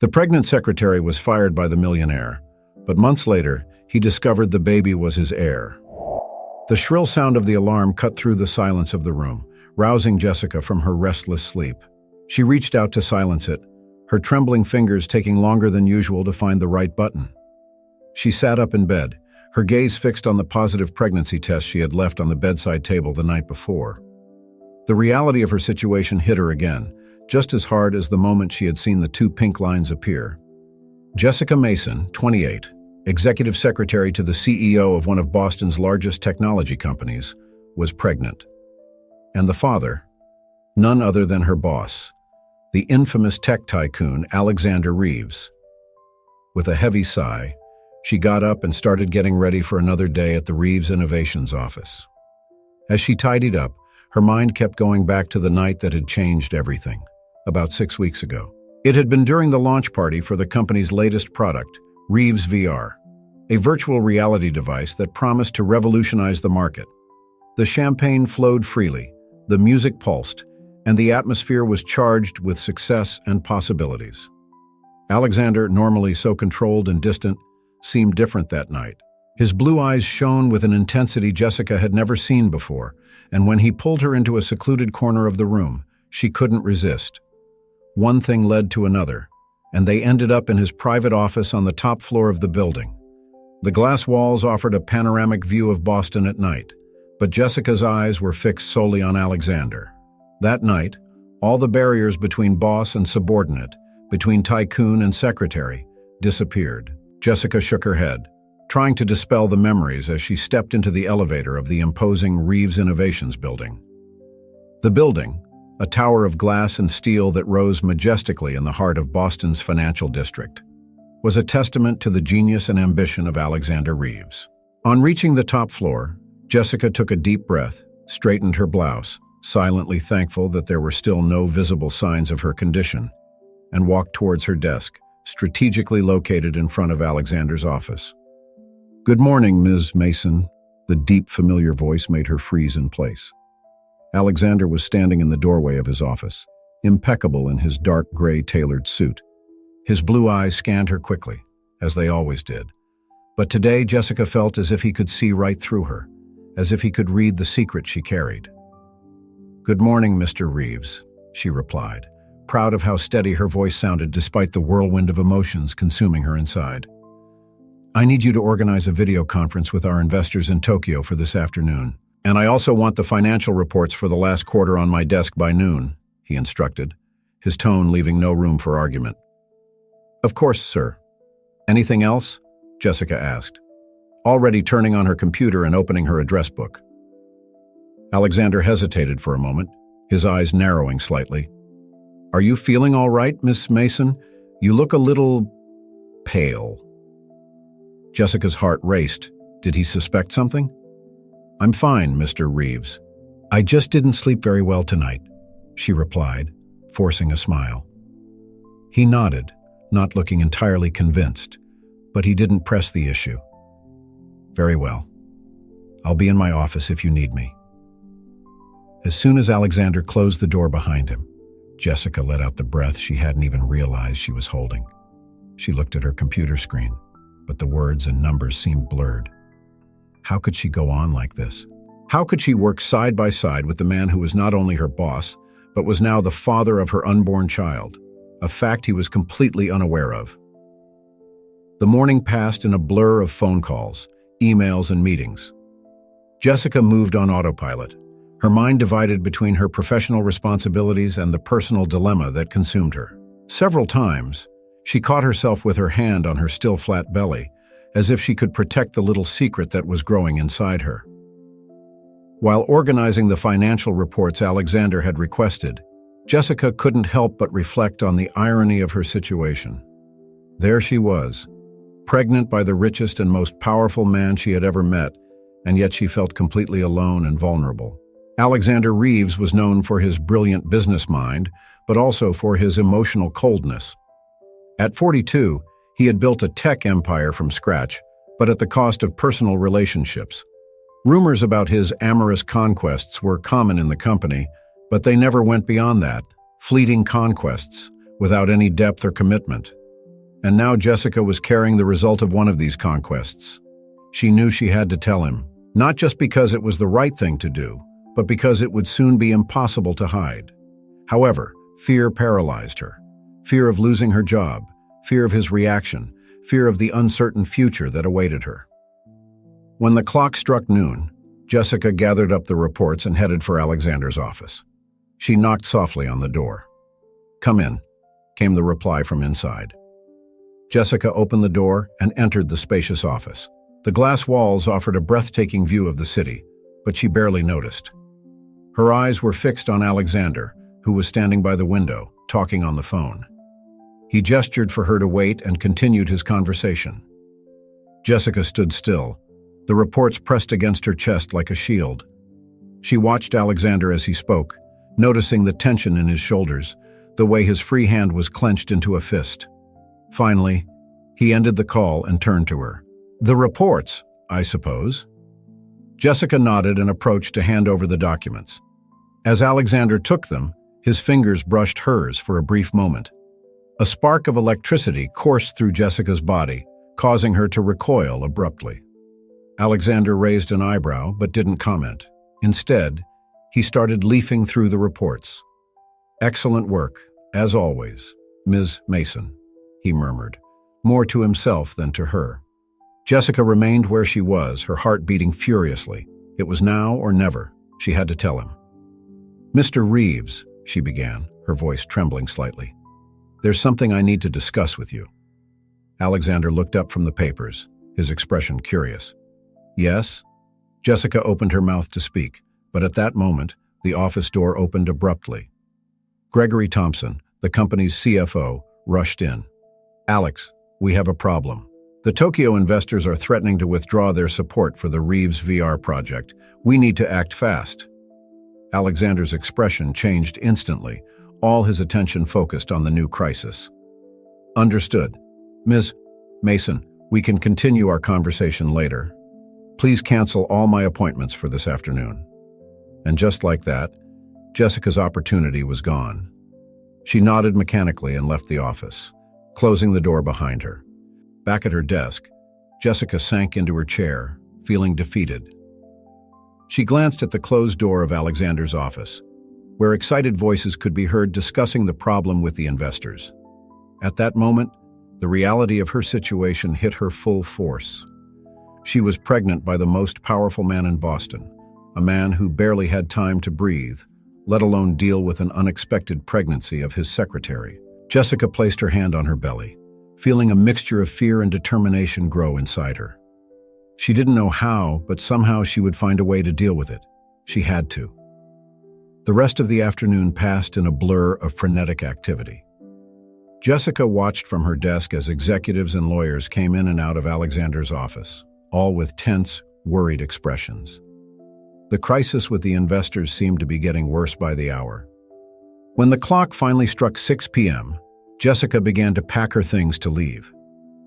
The pregnant secretary was fired by the millionaire, but months later, he discovered the baby was his heir. The shrill sound of the alarm cut through the silence of the room, rousing Jessica from her restless sleep. She reached out to silence it, her trembling fingers taking longer than usual to find the right button. She sat up in bed, her gaze fixed on the positive pregnancy test she had left on the bedside table the night before. The reality of her situation hit her again, just as hard as the moment she had seen the two pink lines appear. Jessica Mason, 28, executive secretary to the CEO of one of Boston's largest technology companies, was pregnant. And the father, none other than her boss, the infamous tech tycoon Alexander Reeves. With a heavy sigh, she got up and started getting ready for another day at the Reeves Innovations office. As she tidied up, her mind kept going back to the night that had changed everything, about 6 weeks ago. It had been during the launch party for the company's latest product, Reeves VR, a virtual reality device that promised to revolutionize the market. The champagne flowed freely, the music pulsed, and the atmosphere was charged with success and possibilities. Alexander, normally so controlled and distant, seemed different that night. His blue eyes shone with an intensity Jessica had never seen before, and when he pulled her into a secluded corner of the room, she couldn't resist. One thing led to another, and they ended up in his private office on the top floor of the building. The glass walls offered a panoramic view of Boston at night, but Jessica's eyes were fixed solely on Alexander. That night, all the barriers between boss and subordinate, between tycoon and secretary, disappeared. Jessica shook her head, trying to dispel the memories as she stepped into the elevator of the imposing Reeves Innovations building. The building, a tower of glass and steel that rose majestically in the heart of Boston's financial district, was a testament to the genius and ambition of Alexander Reeves. On reaching the top floor, Jessica took a deep breath, straightened her blouse, silently thankful that there were still no visible signs of her condition, and walked towards her desk, strategically located in front of Alexander's office. "Good morning, Ms. Mason." The deep, familiar voice made her freeze in place. Alexander was standing in the doorway of his office, impeccable in his dark gray tailored suit. His blue eyes scanned her quickly, as they always did. But today Jessica felt as if he could see right through her, as if he could read the secret she carried. "Good morning, Mr. Reeves," she replied, proud of how steady her voice sounded despite the whirlwind of emotions consuming her inside. "I need you to organize a video conference with our investors in Tokyo for this afternoon. And I also want the financial reports for the last quarter on my desk by noon," he instructed, his tone leaving no room for argument. "Of course, sir. Anything else?" Jessica asked, already turning on her computer and opening her address book. Alexander hesitated for a moment, his eyes narrowing slightly. "Are you feeling all right, Miss Mason? You look a little pale." Jessica's heart raced. Did he suspect something? "I'm fine, Mr. Reeves. I just didn't sleep very well tonight," she replied, forcing a smile. He nodded, not looking entirely convinced, but he didn't press the issue. "Very well. I'll be in my office if you need me." As soon as Alexander closed the door behind him, Jessica let out the breath she hadn't even realized she was holding. She looked at her computer screen, but the words and numbers seemed blurred. How could she go on like this? How could she work side by side with the man who was not only her boss, but was now the father of her unborn child, a fact he was completely unaware of? The morning passed in a blur of phone calls, emails, and meetings. Jessica moved on autopilot, her mind divided between her professional responsibilities and the personal dilemma that consumed her. Several times, she caught herself with her hand on her still flat belly, as if she could protect the little secret that was growing inside her. While organizing the financial reports Alexander had requested, Jessica couldn't help but reflect on the irony of her situation. There she was, pregnant by the richest and most powerful man she had ever met, and yet she felt completely alone and vulnerable. Alexander Reeves was known for his brilliant business mind, but also for his emotional coldness. At 42, he had built a tech empire from scratch, but at the cost of personal relationships. Rumors about his amorous conquests were common in the company, but they never went beyond that, fleeting conquests, without any depth or commitment. And now Jessica was carrying the result of one of these conquests. She knew she had to tell him, not just because it was the right thing to do, but because it would soon be impossible to hide. However, fear paralyzed her. Fear of losing her job, fear of his reaction, fear of the uncertain future that awaited her. When the clock struck noon, Jessica gathered up the reports and headed for Alexander's office. She knocked softly on the door. "Come in," came the reply from inside. Jessica opened the door and entered the spacious office. The glass walls offered a breathtaking view of the city, but she barely noticed. Her eyes were fixed on Alexander, who was standing by the window, talking on the phone. He gestured for her to wait and continued his conversation. Jessica stood still, the reports pressed against her chest like a shield. She watched Alexander as he spoke, noticing the tension in his shoulders, the way his free hand was clenched into a fist. Finally, he ended the call and turned to her. "The reports, I suppose?" Jessica nodded and approached to hand over the documents. As Alexander took them, his fingers brushed hers for a brief moment. A spark of electricity coursed through Jessica's body, causing her to recoil abruptly. Alexander raised an eyebrow but didn't comment. Instead, he started leafing through the reports. "Excellent work, as always, Ms. Mason," he murmured, more to himself than to her. Jessica remained where she was, her heart beating furiously. It was now or never. She had to tell him. "Mr. Reeves," she began, her voice trembling slightly. "There's something I need to discuss with you." Alexander looked up from the papers, his expression curious. "Yes?" Jessica opened her mouth to speak, but at that moment, the office door opened abruptly. Gregory Thompson, the company's CFO, rushed in. "Alex, we have a problem. The Tokyo investors are threatening to withdraw their support for the Reeves VR project. We need to act fast." Alexander's expression changed instantly, all his attention focused on the new crisis. "Understood. Ms. Mason, we can continue our conversation later. Please cancel all my appointments for this afternoon." And just like that, Jessica's opportunity was gone. She nodded mechanically and left the office, closing the door behind her. Back at her desk, Jessica sank into her chair, feeling defeated. She glanced at the closed door of Alexander's office, where excited voices could be heard discussing the problem with the investors. At that moment, the reality of her situation hit her full force. She was pregnant by the most powerful man in Boston, a man who barely had time to breathe, let alone deal with an unexpected pregnancy of his secretary. Jessica placed her hand on her belly, feeling a mixture of fear and determination grow inside her. She didn't know how, but somehow she would find a way to deal with it. She had to. The rest of the afternoon passed in a blur of frenetic activity. Jessica watched from her desk as executives and lawyers came in and out of Alexander's office, all with tense, worried expressions. The crisis with the investors seemed to be getting worse by the hour. When the clock finally struck 6 p.m., Jessica began to pack her things to leave.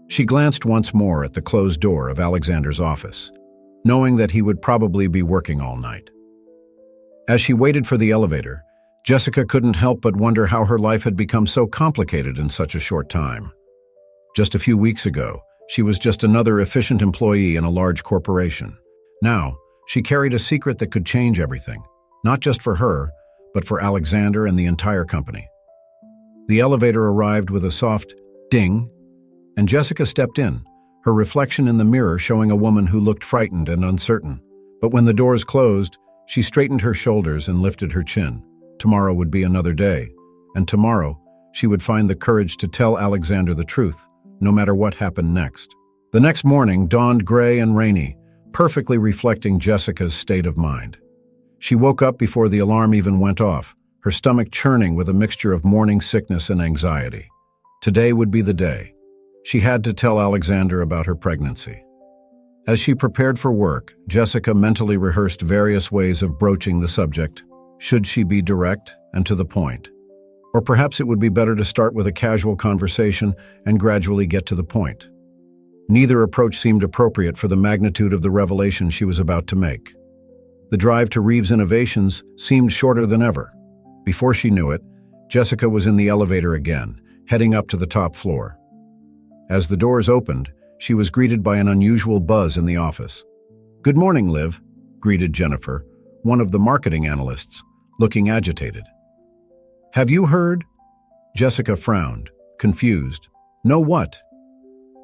She glanced once more at the closed door of Alexander's office, knowing that he would probably be working all night. As she waited for the elevator, Jessica couldn't help but wonder how her life had become so complicated in such a short time. Just a few weeks ago, she was just another efficient employee in a large corporation. Now, she carried a secret that could change everything, not just for her, but for Alexander and the entire company. The elevator arrived with a soft ding, and Jessica stepped in, her reflection in the mirror showing a woman who looked frightened and uncertain. But when the doors closed, she straightened her shoulders and lifted her chin. Tomorrow would be another day, and tomorrow she would find the courage to tell Alexander the truth, no matter what happened next. The next morning dawned gray and rainy, perfectly reflecting Jessica's state of mind. She woke up before the alarm even went off, her stomach churning with a mixture of morning sickness and anxiety. Today would be the day. She had to tell Alexander about her pregnancy. As she prepared for work, Jessica mentally rehearsed various ways of broaching the subject. Should she be direct and to the point? Or perhaps it would be better to start with a casual conversation and gradually get to the point. Neither approach seemed appropriate for the magnitude of the revelation she was about to make. The drive to Reeves Innovations seemed shorter than ever. Before she knew it, Jessica was in the elevator again, heading up to the top floor. As the doors opened, she was greeted by an unusual buzz in the office. "Good morning, Liv," greeted Jennifer, one of the marketing analysts, looking agitated. "Have you heard?" Jessica frowned, confused. "No what?"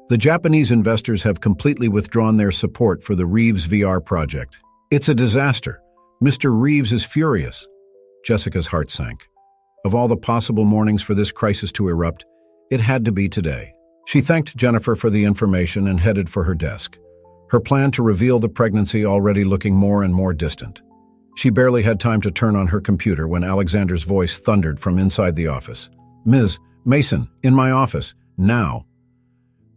"The Japanese investors have completely withdrawn their support for the Reeves VR project. It's a disaster. Mr. Reeves is furious." Jessica's heart sank. Of all the possible mornings for this crisis to erupt, it had to be today. She thanked Jennifer for the information and headed for her desk, her plan to reveal the pregnancy already looking more and more distant. She barely had time to turn on her computer when Alexander's voice thundered from inside the office. "Ms. Mason, in my office, now."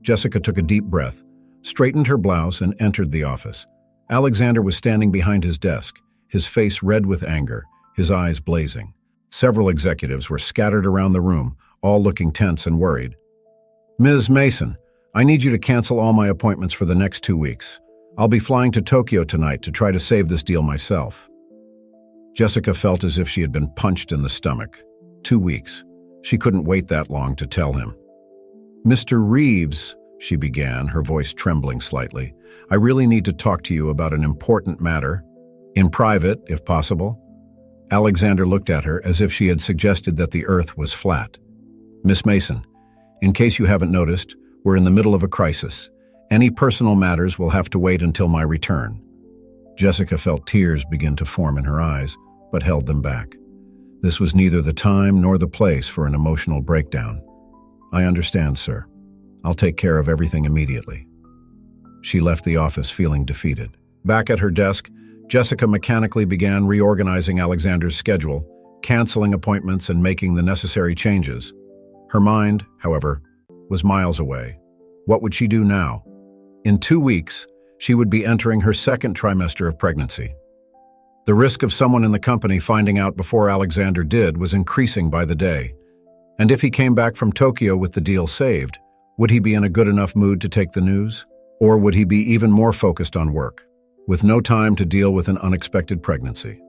Jessica took a deep breath, straightened her blouse, and entered the office. Alexander was standing behind his desk, his face red with anger, his eyes blazing. Several executives were scattered around the room, all looking tense and worried. "Ms. Mason, I need you to cancel all my appointments for the next 2 weeks. I'll be flying to Tokyo tonight to try to save this deal myself." Jessica felt as if she had been punched in the stomach. 2 weeks. She couldn't wait that long to tell him. "Mr. Reeves," she began, her voice trembling slightly, "I really need to talk to you about an important matter. In private, if possible." Alexander looked at her as if she had suggested that the earth was flat. "Miss Mason, in case you haven't noticed, we're in the middle of a crisis. Any personal matters will have to wait until my return." Jessica felt tears begin to form in her eyes, but held them back. This was neither the time nor the place for an emotional breakdown. "I understand, sir. I'll take care of everything immediately." She left the office feeling defeated. Back at her desk, Jessica mechanically began reorganizing Alexander's schedule, canceling appointments and making the necessary changes. Her mind, however, was miles away. What would she do now? In 2 weeks, she would be entering her second trimester of pregnancy. The risk of someone in the company finding out before Alexander did was increasing by the day. And if he came back from Tokyo with the deal saved, would he be in a good enough mood to take the news? Or would he be even more focused on work, with no time to deal with an unexpected pregnancy?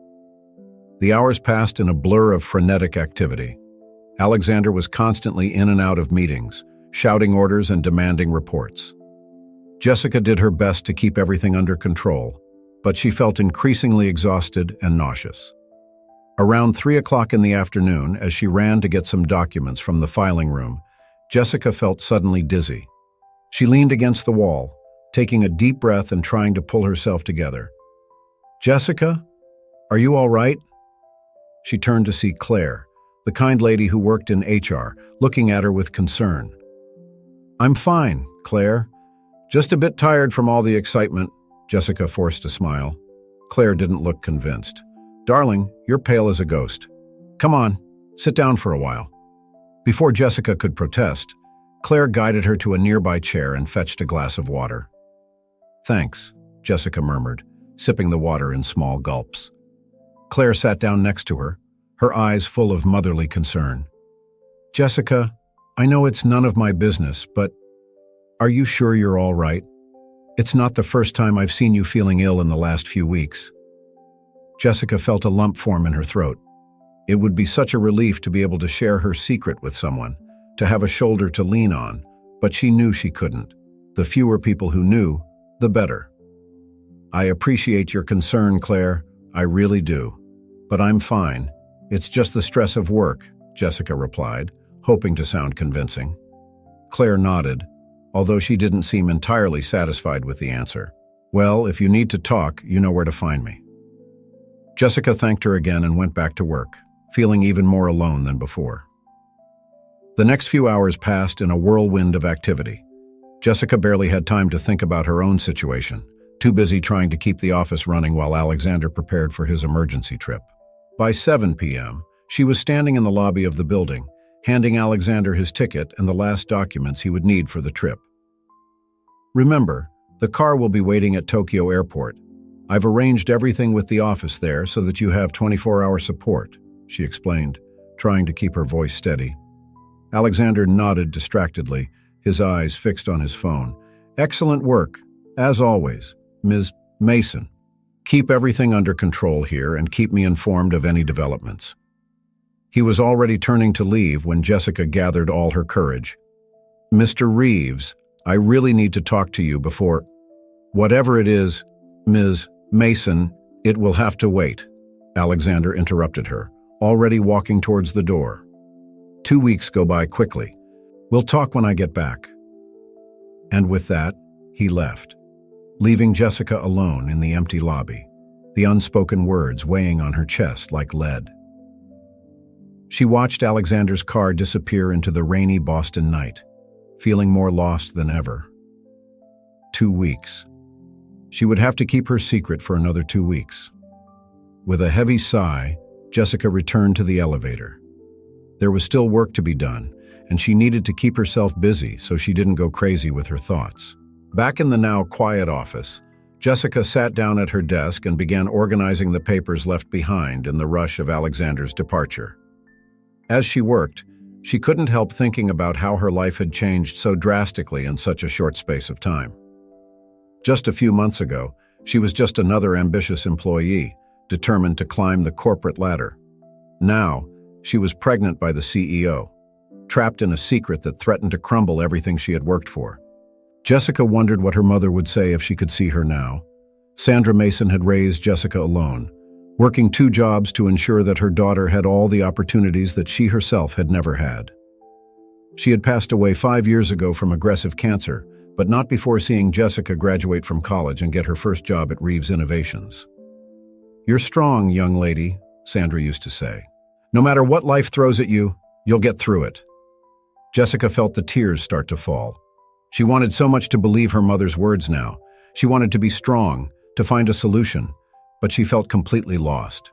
The hours passed in a blur of frenetic activity. Alexander was constantly in and out of meetings, shouting orders and demanding reports. Jessica did her best to keep everything under control, but she felt increasingly exhausted and nauseous. Around 3 o'clock in the afternoon, as she ran to get some documents from the filing room, Jessica felt suddenly dizzy. She leaned against the wall, taking a deep breath and trying to pull herself together. "Jessica, are you all right?" She turned to see Claire, the kind lady who worked in HR, looking at her with concern. "I'm fine, Claire. Just a bit tired from all the excitement." Jessica forced a smile. Claire didn't look convinced. "Darling, you're pale as a ghost. Come on, sit down for a while." Before Jessica could protest, Claire guided her to a nearby chair and fetched a glass of water. "Thanks," Jessica murmured, sipping the water in small gulps. Claire sat down next to her, her eyes full of motherly concern. "Jessica, I know it's none of my business, but are you sure you're all right? It's not the first time I've seen you feeling ill in the last few weeks." Jessica felt a lump form in her throat. It would be such a relief to be able to share her secret with someone, to have a shoulder to lean on, but she knew she couldn't. The fewer people who knew, the better. "I appreciate your concern, Claire. I really do. But I'm fine. It's just the stress of work," Jessica replied, hoping to sound convincing. Claire nodded, although she didn't seem entirely satisfied with the answer. "Well, if you need to talk, you know where to find me." Jessica thanked her again and went back to work, feeling even more alone than before. The next few hours passed in a whirlwind of activity. Jessica barely had time to think about her own situation, too busy trying to keep the office running while Alexander prepared for his emergency trip. By 7 p.m., she was standing in the lobby of the building, handing Alexander his ticket and the last documents he would need for the trip. "Remember, the car will be waiting at Tokyo Airport. I've arranged everything with the office there so that you have 24-hour support," she explained, trying to keep her voice steady. Alexander nodded distractedly, his eyes fixed on his phone. "Excellent work, as always, Ms. Mason. Keep everything under control here and keep me informed of any developments." He was already turning to leave when Jessica gathered all her courage. Mr. Reeves, I really need to talk to you before... Whatever it is, Ms. Mason, it will have to wait. Alexander interrupted her, already walking towards the door. 2 weeks go by quickly. We'll talk when I get back. And with that, he left, leaving Jessica alone in the empty lobby, the unspoken words weighing on her chest like lead. She watched Alexander's car disappear into the rainy Boston night, feeling more lost than ever. 2 weeks. She would have to keep her secret for another 2 weeks. With a heavy sigh, Jessica returned to the elevator. There was still work to be done, and she needed to keep herself busy so she didn't go crazy with her thoughts. Back in the now quiet office, Jessica sat down at her desk and began organizing the papers left behind in the rush of Alexander's departure. As she worked, she couldn't help thinking about how her life had changed so drastically in such a short space of time. Just a few months ago, she was just another ambitious employee, determined to climb the corporate ladder. Now, she was pregnant by the CEO, trapped in a secret that threatened to crumble everything she had worked for. Jessica wondered what her mother would say if she could see her now. Sandra Mason had raised Jessica alone, working 2 jobs to ensure that her daughter had all the opportunities that she herself had never had. She had passed away 5 years ago from aggressive cancer, but not before seeing Jessica graduate from college and get her first job at Reeves Innovations. "You're strong, young lady," Sandra used to say. "No matter what life throws at you, you'll get through it." Jessica felt the tears start to fall. She wanted so much to believe her mother's words now. She wanted to be strong, to find a solution, but she felt completely lost.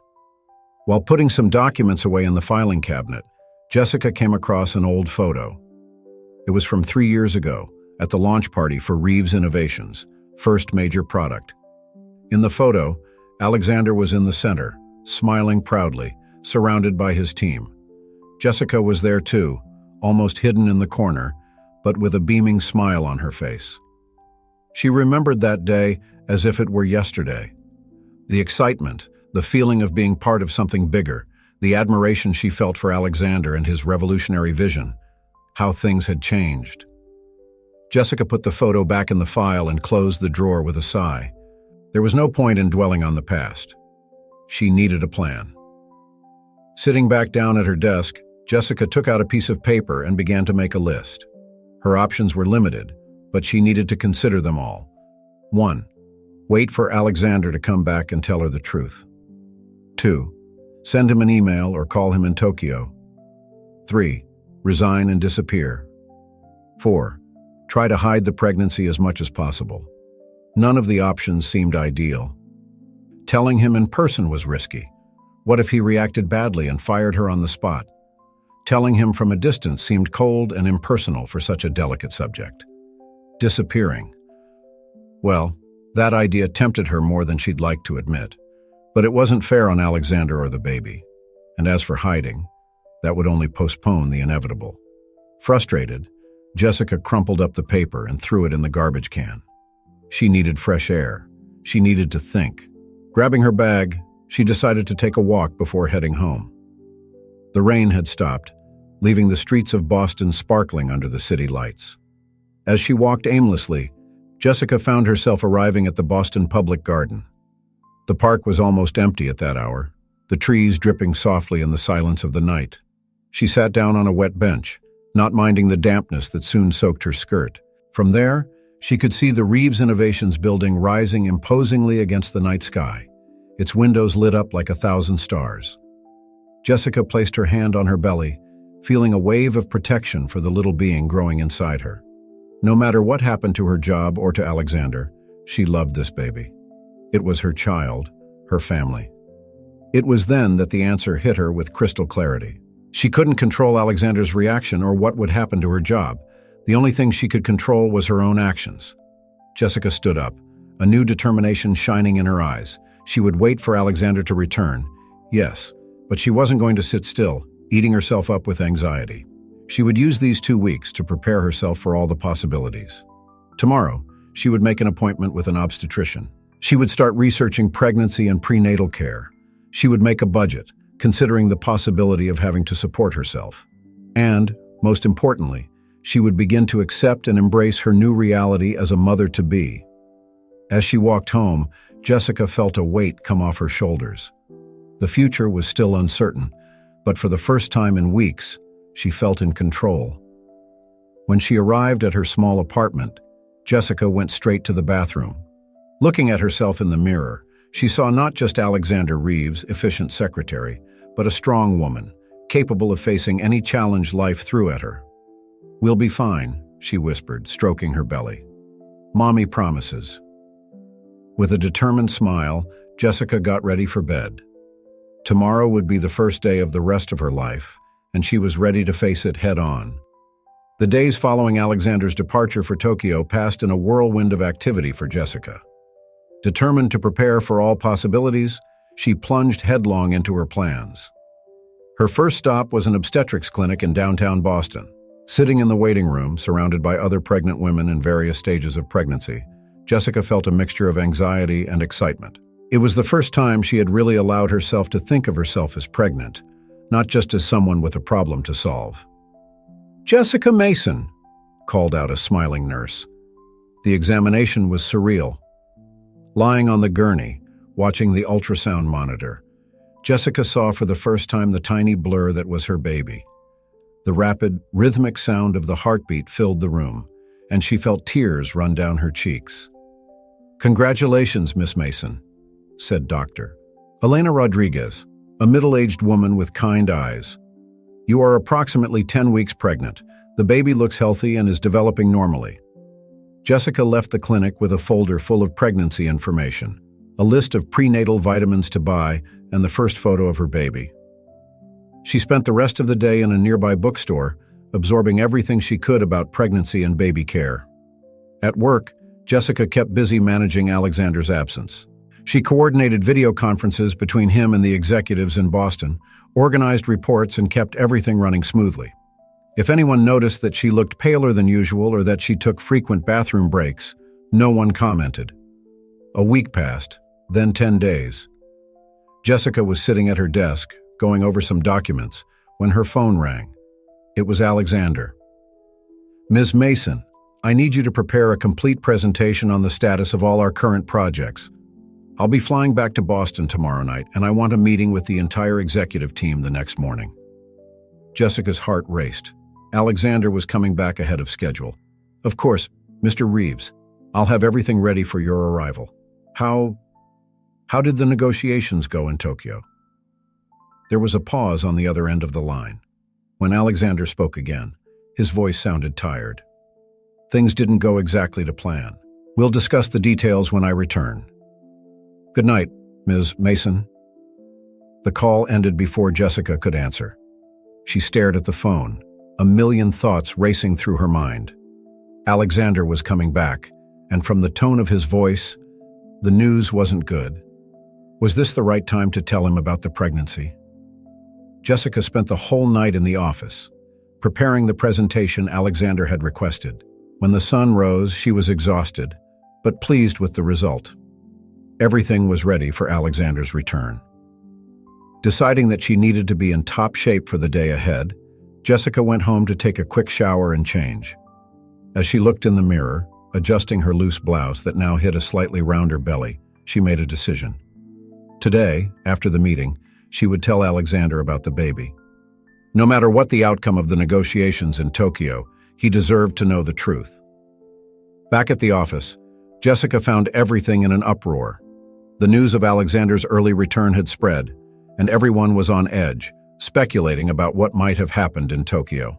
While putting some documents away in the filing cabinet, Jessica came across an old photo. It was from 3 years ago, at the launch party for Reeves Innovations, first major product. In the photo, Alexander was in the center, smiling proudly, surrounded by his team. Jessica was there too, almost hidden in the corner, but with a beaming smile on her face. She remembered that day as if it were yesterday. The excitement, the feeling of being part of something bigger, the admiration she felt for Alexander and his revolutionary vision, how things had changed. Jessica put the photo back in the file and closed the drawer with a sigh. There was no point in dwelling on the past. She needed a plan. Sitting back down at her desk, Jessica took out a piece of paper and began to make a list. Her options were limited, but she needed to consider them all. 1. Wait for Alexander to come back and tell her the truth. 2. Send him an email or call him in Tokyo. 3. Resign and disappear. 4. Try to hide the pregnancy as much as possible. None of the options seemed ideal. Telling him in person was risky. What if he reacted badly and fired her on the spot? Telling him from a distance seemed cold and impersonal for such a delicate subject. Disappearing. Well, that idea tempted her more than she'd like to admit. But it wasn't fair on Alexander or the baby. And as for hiding, that would only postpone the inevitable. Frustrated, Jessica crumpled up the paper and threw it in the garbage can. She needed fresh air. She needed to think. Grabbing her bag, she decided to take a walk before heading home. The rain had stopped, leaving the streets of Boston sparkling under the city lights. As she walked aimlessly, Jessica found herself arriving at the Boston Public Garden. The park was almost empty at that hour, the trees dripping softly in the silence of the night. She sat down on a wet bench, not minding the dampness that soon soaked her skirt. From there, she could see the Reeves Innovations building rising imposingly against the night sky, its windows lit up like 1,000 stars. Jessica placed her hand on her belly, feeling a wave of protection for the little being growing inside her. No matter what happened to her job or to Alexander, she loved this baby. It was her child, her family. It was then that the answer hit her with crystal clarity. She couldn't control Alexander's reaction or what would happen to her job. The only thing she could control was her own actions. Jessica stood up, a new determination shining in her eyes. She would wait for Alexander to return. Yes, but she wasn't going to sit still, eating herself up with anxiety. She would use these 2 weeks to prepare herself for all the possibilities. Tomorrow, she would make an appointment with an obstetrician. She would start researching pregnancy and prenatal care. She would make a budget, considering the possibility of having to support herself. And, most importantly, she would begin to accept and embrace her new reality as a mother-to-be. As she walked home, Jessica felt a weight come off her shoulders. The future was still uncertain, but for the first time in weeks, she felt in control. When she arrived at her small apartment, Jessica went straight to the bathroom. Looking at herself in the mirror, she saw not just Alexander Reeves' efficient secretary, but a strong woman, capable of facing any challenge life threw at her. "We'll be fine," she whispered, stroking her belly. "Mommy promises." With a determined smile, Jessica got ready for bed. Tomorrow would be the first day of the rest of her life, and she was ready to face it head-on. The days following Alexander's departure for Tokyo passed in a whirlwind of activity for Jessica. Determined to prepare for all possibilities, she plunged headlong into her plans. Her first stop was an obstetrics clinic in downtown Boston. Sitting in the waiting room, surrounded by other pregnant women in various stages of pregnancy, Jessica felt a mixture of anxiety and excitement. It was the first time she had really allowed herself to think of herself as pregnant, not just as someone with a problem to solve. "Jessica Mason," called out a smiling nurse. The examination was surreal. Lying on the gurney, watching the ultrasound monitor, Jessica saw for the first time the tiny blur that was her baby. The rapid, rhythmic sound of the heartbeat filled the room, and she felt tears run down her cheeks. "Congratulations, Miss Mason," said Dr. Elena Rodriguez, a middle-aged woman with kind eyes. "You are approximately 10 weeks pregnant. The baby looks healthy and is developing normally." Jessica left the clinic with a folder full of pregnancy information, a list of prenatal vitamins to buy, and the first photo of her baby. She spent the rest of the day in a nearby bookstore, absorbing everything she could about pregnancy and baby care. At work, Jessica kept busy managing Alexander's absence. She coordinated video conferences between him and the executives in Boston, organized reports, and kept everything running smoothly. If anyone noticed that she looked paler than usual or that she took frequent bathroom breaks, no one commented. A week passed, then 10 days. Jessica was sitting at her desk, going over some documents, when her phone rang. It was Alexander. "Ms. Mason, I need you to prepare a complete presentation on the status of all our current projects. I'll be flying back to Boston tomorrow night, and I want a meeting with the entire executive team the next morning." Jessica's heart raced. Alexander was coming back ahead of schedule. "Of course, Mr. Reeves. I'll have everything ready for your arrival. How did the negotiations go in Tokyo?" There was a pause on the other end of the line. When Alexander spoke again, his voice sounded tired. "Things didn't go exactly to plan. We'll discuss the details when I return. Good night, Ms. Mason." The call ended before Jessica could answer. She stared at the phone, a million thoughts racing through her mind. Alexander was coming back, and from the tone of his voice, the news wasn't good. Was this the right time to tell him about the pregnancy? Jessica spent the whole night in the office, preparing the presentation Alexander had requested. When the sun rose, she was exhausted, but pleased with the result. Everything was ready for Alexander's return. Deciding that she needed to be in top shape for the day ahead, Jessica went home to take a quick shower and change. As she looked in the mirror, adjusting her loose blouse that now hid a slightly rounder belly, she made a decision. Today, after the meeting, she would tell Alexander about the baby. No matter what the outcome of the negotiations in Tokyo, he deserved to know the truth. Back at the office, Jessica found everything in an uproar. The news of Alexander's early return had spread, and everyone was on edge, speculating about what might have happened in Tokyo.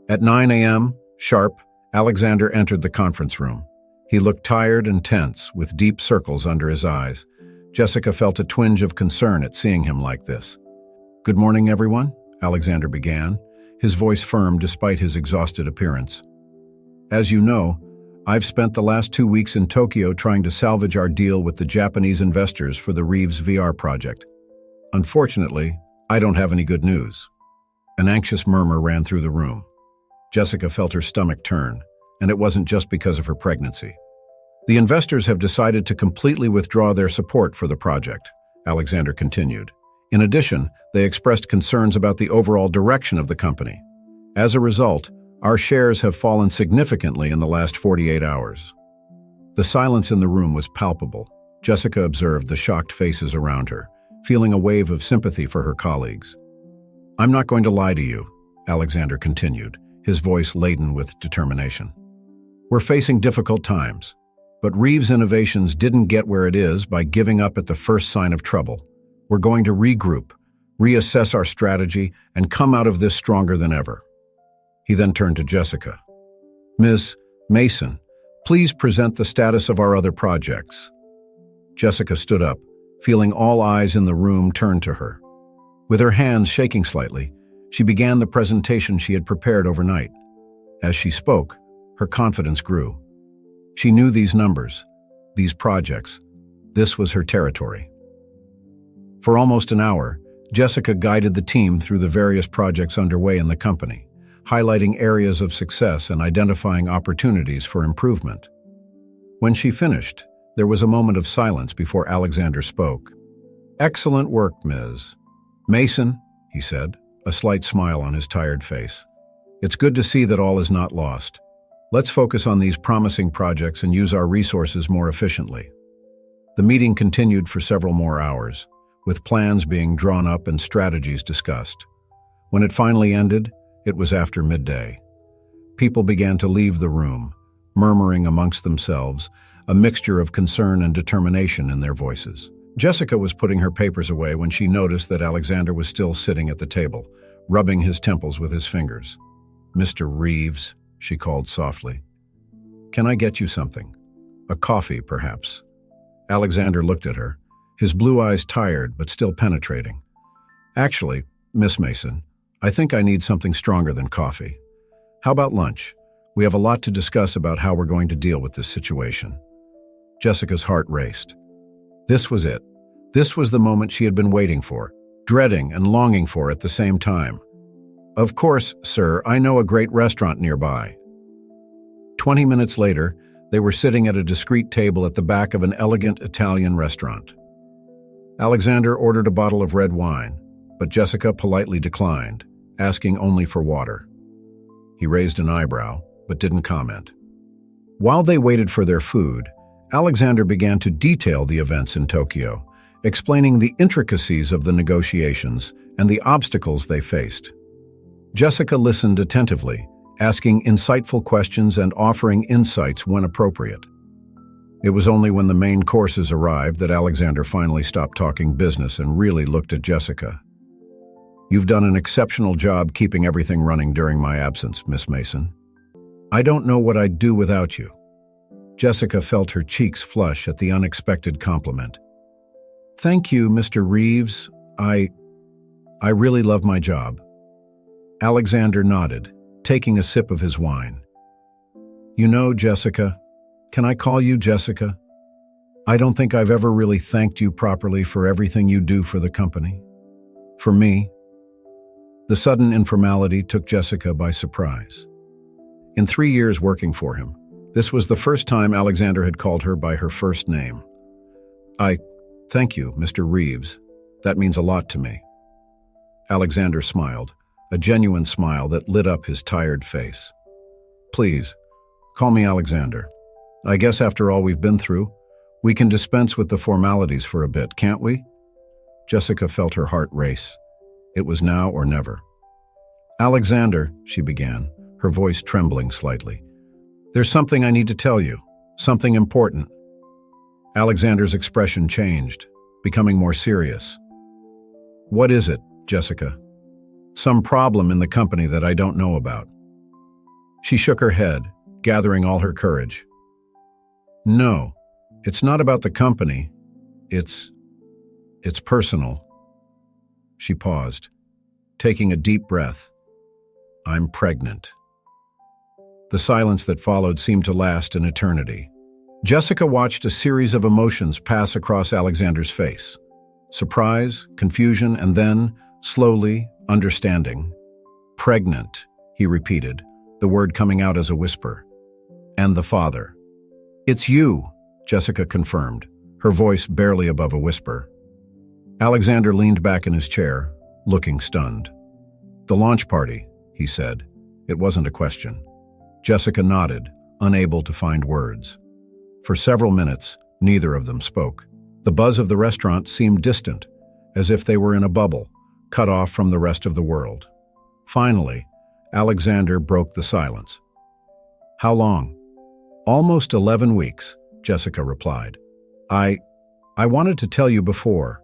At 9 a.m., sharp, Alexander entered the conference room. He looked tired and tense, with deep circles under his eyes. Jessica felt a twinge of concern at seeing him like this. "Good morning, everyone," Alexander began, his voice firm despite his exhausted appearance. "As you know, I've spent the last 2 weeks in Tokyo trying to salvage our deal with the Japanese investors for the Reeves VR project. Unfortunately, I don't have any good news." An anxious murmur ran through the room. Jessica felt her stomach turn, and it wasn't just because of her pregnancy. "The investors have decided to completely withdraw their support for the project," Alexander continued. "In addition, they expressed concerns about the overall direction of the company. As a result, Our shares have fallen significantly in the last 48 hours. The silence in the room was palpable. Jessica observed the shocked faces around her, feeling a wave of sympathy for her colleagues. "I'm not going to lie to you," Alexander continued, his voice laden with determination. "We're facing difficult times, but Reeves Innovations didn't get where it is by giving up at the first sign of trouble. We're going to regroup, reassess our strategy, and come out of this stronger than ever." He then turned to Jessica. "Ms. Mason, please present the status of our other projects." Jessica stood up, feeling all eyes in the room turn to her. With her hands shaking slightly, she began the presentation she had prepared overnight. As she spoke, her confidence grew. She knew these numbers, these projects. This was her territory. For almost an hour, Jessica guided the team through the various projects underway in the company, highlighting areas of success and identifying opportunities for improvement. When she finished, there was a moment of silence before Alexander spoke. "Excellent work, Ms. Mason," he said, a slight smile on his tired face. "It's good to see that all is not lost. Let's focus on these promising projects and use our resources more efficiently." The meeting continued for several more hours, with plans being drawn up and strategies discussed. When it finally ended, it was after midday. People began to leave the room, murmuring amongst themselves, a mixture of concern and determination in their voices. Jessica was putting her papers away when she noticed that Alexander was still sitting at the table, rubbing his temples with his fingers. "Mr. Reeves," she called softly. "Can I get you something? A coffee, perhaps?" Alexander looked at her, his blue eyes tired but still penetrating. "Actually, Miss Mason, I think I need something stronger than coffee. How about lunch? We have a lot to discuss about how we're going to deal with this situation." Jessica's heart raced. This was it. This was the moment she had been waiting for, dreading and longing for at the same time. "Of course, sir, I know a great restaurant nearby." 20 minutes later, they were sitting at a discreet table at the back of an elegant Italian restaurant. Alexander ordered a bottle of red wine, but Jessica politely declined, asking only for water. He raised an eyebrow, but didn't comment. While they waited for their food, Alexander began to detail the events in Tokyo, explaining the intricacies of the negotiations and the obstacles they faced. Jessica listened attentively, asking insightful questions and offering insights when appropriate. It was only when the main courses arrived that Alexander finally stopped talking business and really looked at Jessica. "You've done an exceptional job keeping everything running during my absence, Miss Mason. I don't know what I'd do without you." Jessica felt her cheeks flush at the unexpected compliment. "Thank you, Mr. Reeves. I really love my job." Alexander nodded, taking a sip of his wine. "You know, Jessica, can I call you Jessica? I don't think I've ever really thanked you properly for everything you do for the company. For me." The sudden informality took Jessica by surprise. In 3 years working for him, this was the first time Alexander had called her by her first name. Thank you, Mr. Reeves. That means a lot to me." Alexander smiled, a genuine smile that lit up his tired face. "Please, call me Alexander. I guess after all we've been through, we can dispense with the formalities for a bit, can't we?" Jessica felt her heart race. It was now or never. "Alexander," she began, her voice trembling slightly. "There's something I need to tell you, something important." Alexander's expression changed, becoming more serious. "What is it, Jessica? Some problem in the company that I don't know about?" She shook her head, gathering all her courage. "No, it's not about the company. It's personal." She paused, taking a deep breath. "I'm pregnant." The silence that followed seemed to last an eternity. Jessica watched a series of emotions pass across Alexander's face. Surprise, confusion, and then, slowly, understanding. "Pregnant," he repeated, the word coming out as a whisper. "And the father." "It's you," Jessica confirmed, her voice barely above a whisper. Alexander leaned back in his chair, looking stunned. "The launch party," he said, It wasn't a question. Jessica nodded, unable to find words. For several minutes, neither of them spoke. The buzz of the restaurant seemed distant, as if they were in a bubble, cut off from the rest of the world. Finally, Alexander broke the silence. "How long?" "Almost 11 weeks, Jessica replied. I wanted to tell you before,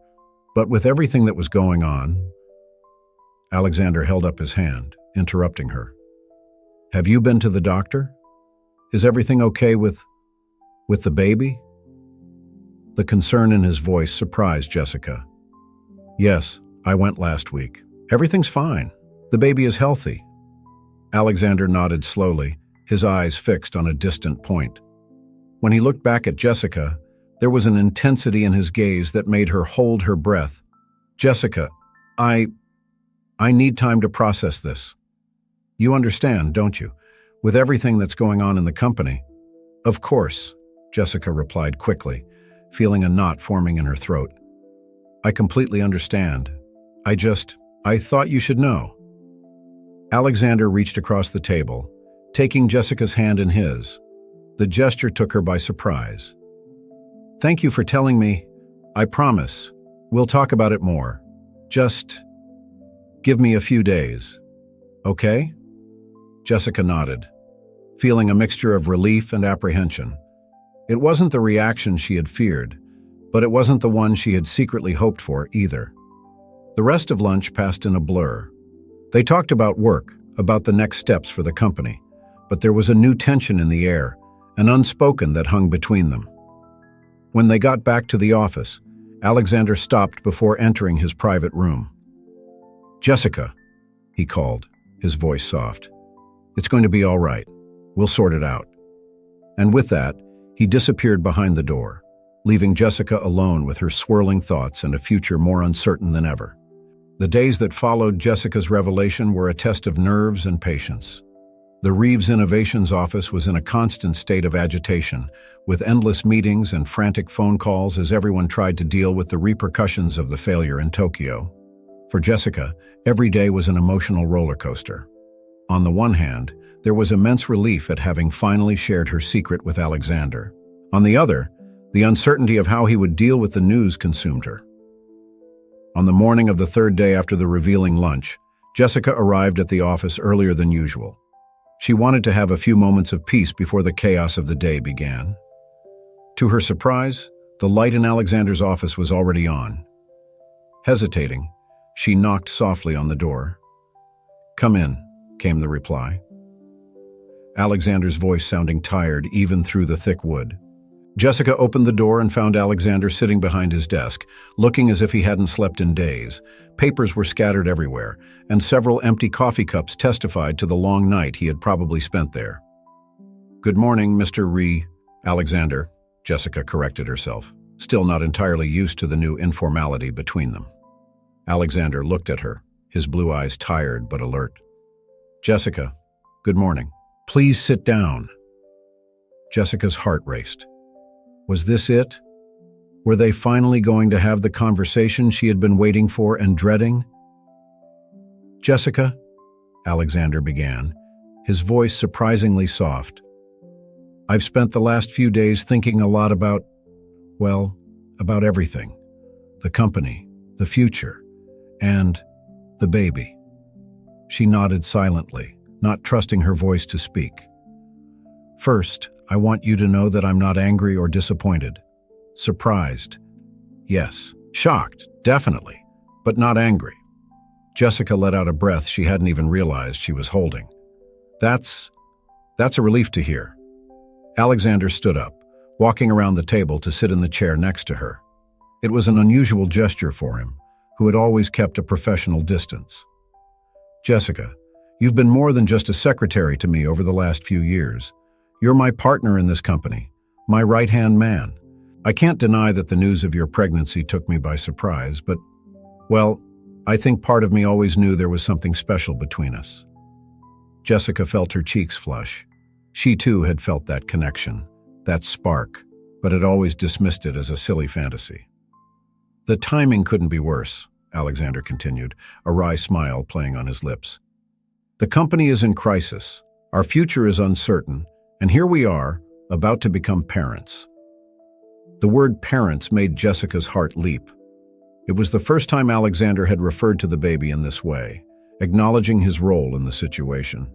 but with everything that was going on..." Alexander held up his hand, interrupting her. "Have you been to the doctor? Is everything okay with the baby?" The concern in his voice surprised Jessica. "Yes, I went last week. Everything's fine. The baby is healthy." Alexander nodded slowly, his eyes fixed on a distant point. When he looked back at Jessica, there was an intensity in his gaze that made her hold her breath. "Jessica, I need time to process this. You understand, don't you? With everything that's going on in the company." "Of course," Jessica replied quickly, feeling a knot forming in her throat. "I completely understand. I thought you should know." Alexander reached across the table, taking Jessica's hand in his. The gesture took her by surprise. "Thank you for telling me. I promise. We'll talk about it more. Just give me a few days. Okay?" Jessica nodded, feeling a mixture of relief and apprehension. It wasn't the reaction she had feared, but it wasn't the one she had secretly hoped for either. The rest of lunch passed in a blur. They talked about work, about the next steps for the company, but there was a new tension in the air, an unspoken that hung between them. When they got back to the office, Alexander stopped before entering his private room. "Jessica," he called, his voice soft. "It's going to be all right. We'll sort it out." And with that, he disappeared behind the door, leaving Jessica alone with her swirling thoughts and a future more uncertain than ever. The days that followed Jessica's revelation were a test of nerves and patience. The Reeves Innovations office was in a constant state of agitation, with endless meetings and frantic phone calls as everyone tried to deal with the repercussions of the failure in Tokyo. For Jessica, every day was an emotional roller coaster. On the one hand, there was immense relief at having finally shared her secret with Alexander. On the other, the uncertainty of how he would deal with the news consumed her. On the morning of the third day after the revealing lunch, Jessica arrived at the office earlier than usual. She wanted to have a few moments of peace before the chaos of the day began. To her surprise, the light in Alexander's office was already on. Hesitating, she knocked softly on the door. "Come in," came the reply. Alexander's voice sounding tired even through the thick wood. Jessica opened the door and found Alexander sitting behind his desk, looking as if he hadn't slept in days. Papers were scattered everywhere, and several empty coffee cups testified to the long night he had probably spent there. "Good morning, Mr. Alexander," Jessica corrected herself, still not entirely used to the new informality between them. Alexander looked at her, his blue eyes tired but alert. "Jessica, good morning. Please sit down." Jessica's heart raced. Was this it? Were they finally going to have the conversation she had been waiting for and dreading? "Jessica," Alexander began, his voice surprisingly soft. "I've spent the last few days thinking a lot about everything. The company, the future, and the baby." She nodded silently, not trusting her voice to speak. "First, I want you to know that I'm not angry or disappointed. Surprised, yes. Shocked, definitely, but not angry." Jessica let out a breath she hadn't even realized she was holding. That's a relief to hear." Alexander stood up, walking around the table to sit in the chair next to her. It was an unusual gesture for him, who had always kept a professional distance. "Jessica, you've been more than just a secretary to me over the last few years. You're my partner in this company, my right-hand man. I can't deny that the news of your pregnancy took me by surprise, but, I think part of me always knew there was something special between us." Jessica felt her cheeks flush. She too had felt that connection, that spark, but had always dismissed it as a silly fantasy. "The timing couldn't be worse," Alexander continued, a wry smile playing on his lips. The company is in crisis, our future is uncertain, and here we are, about to become parents. The word parents made Jessica's heart leap. It was the first time Alexander had referred to the baby in this way, acknowledging his role in the situation.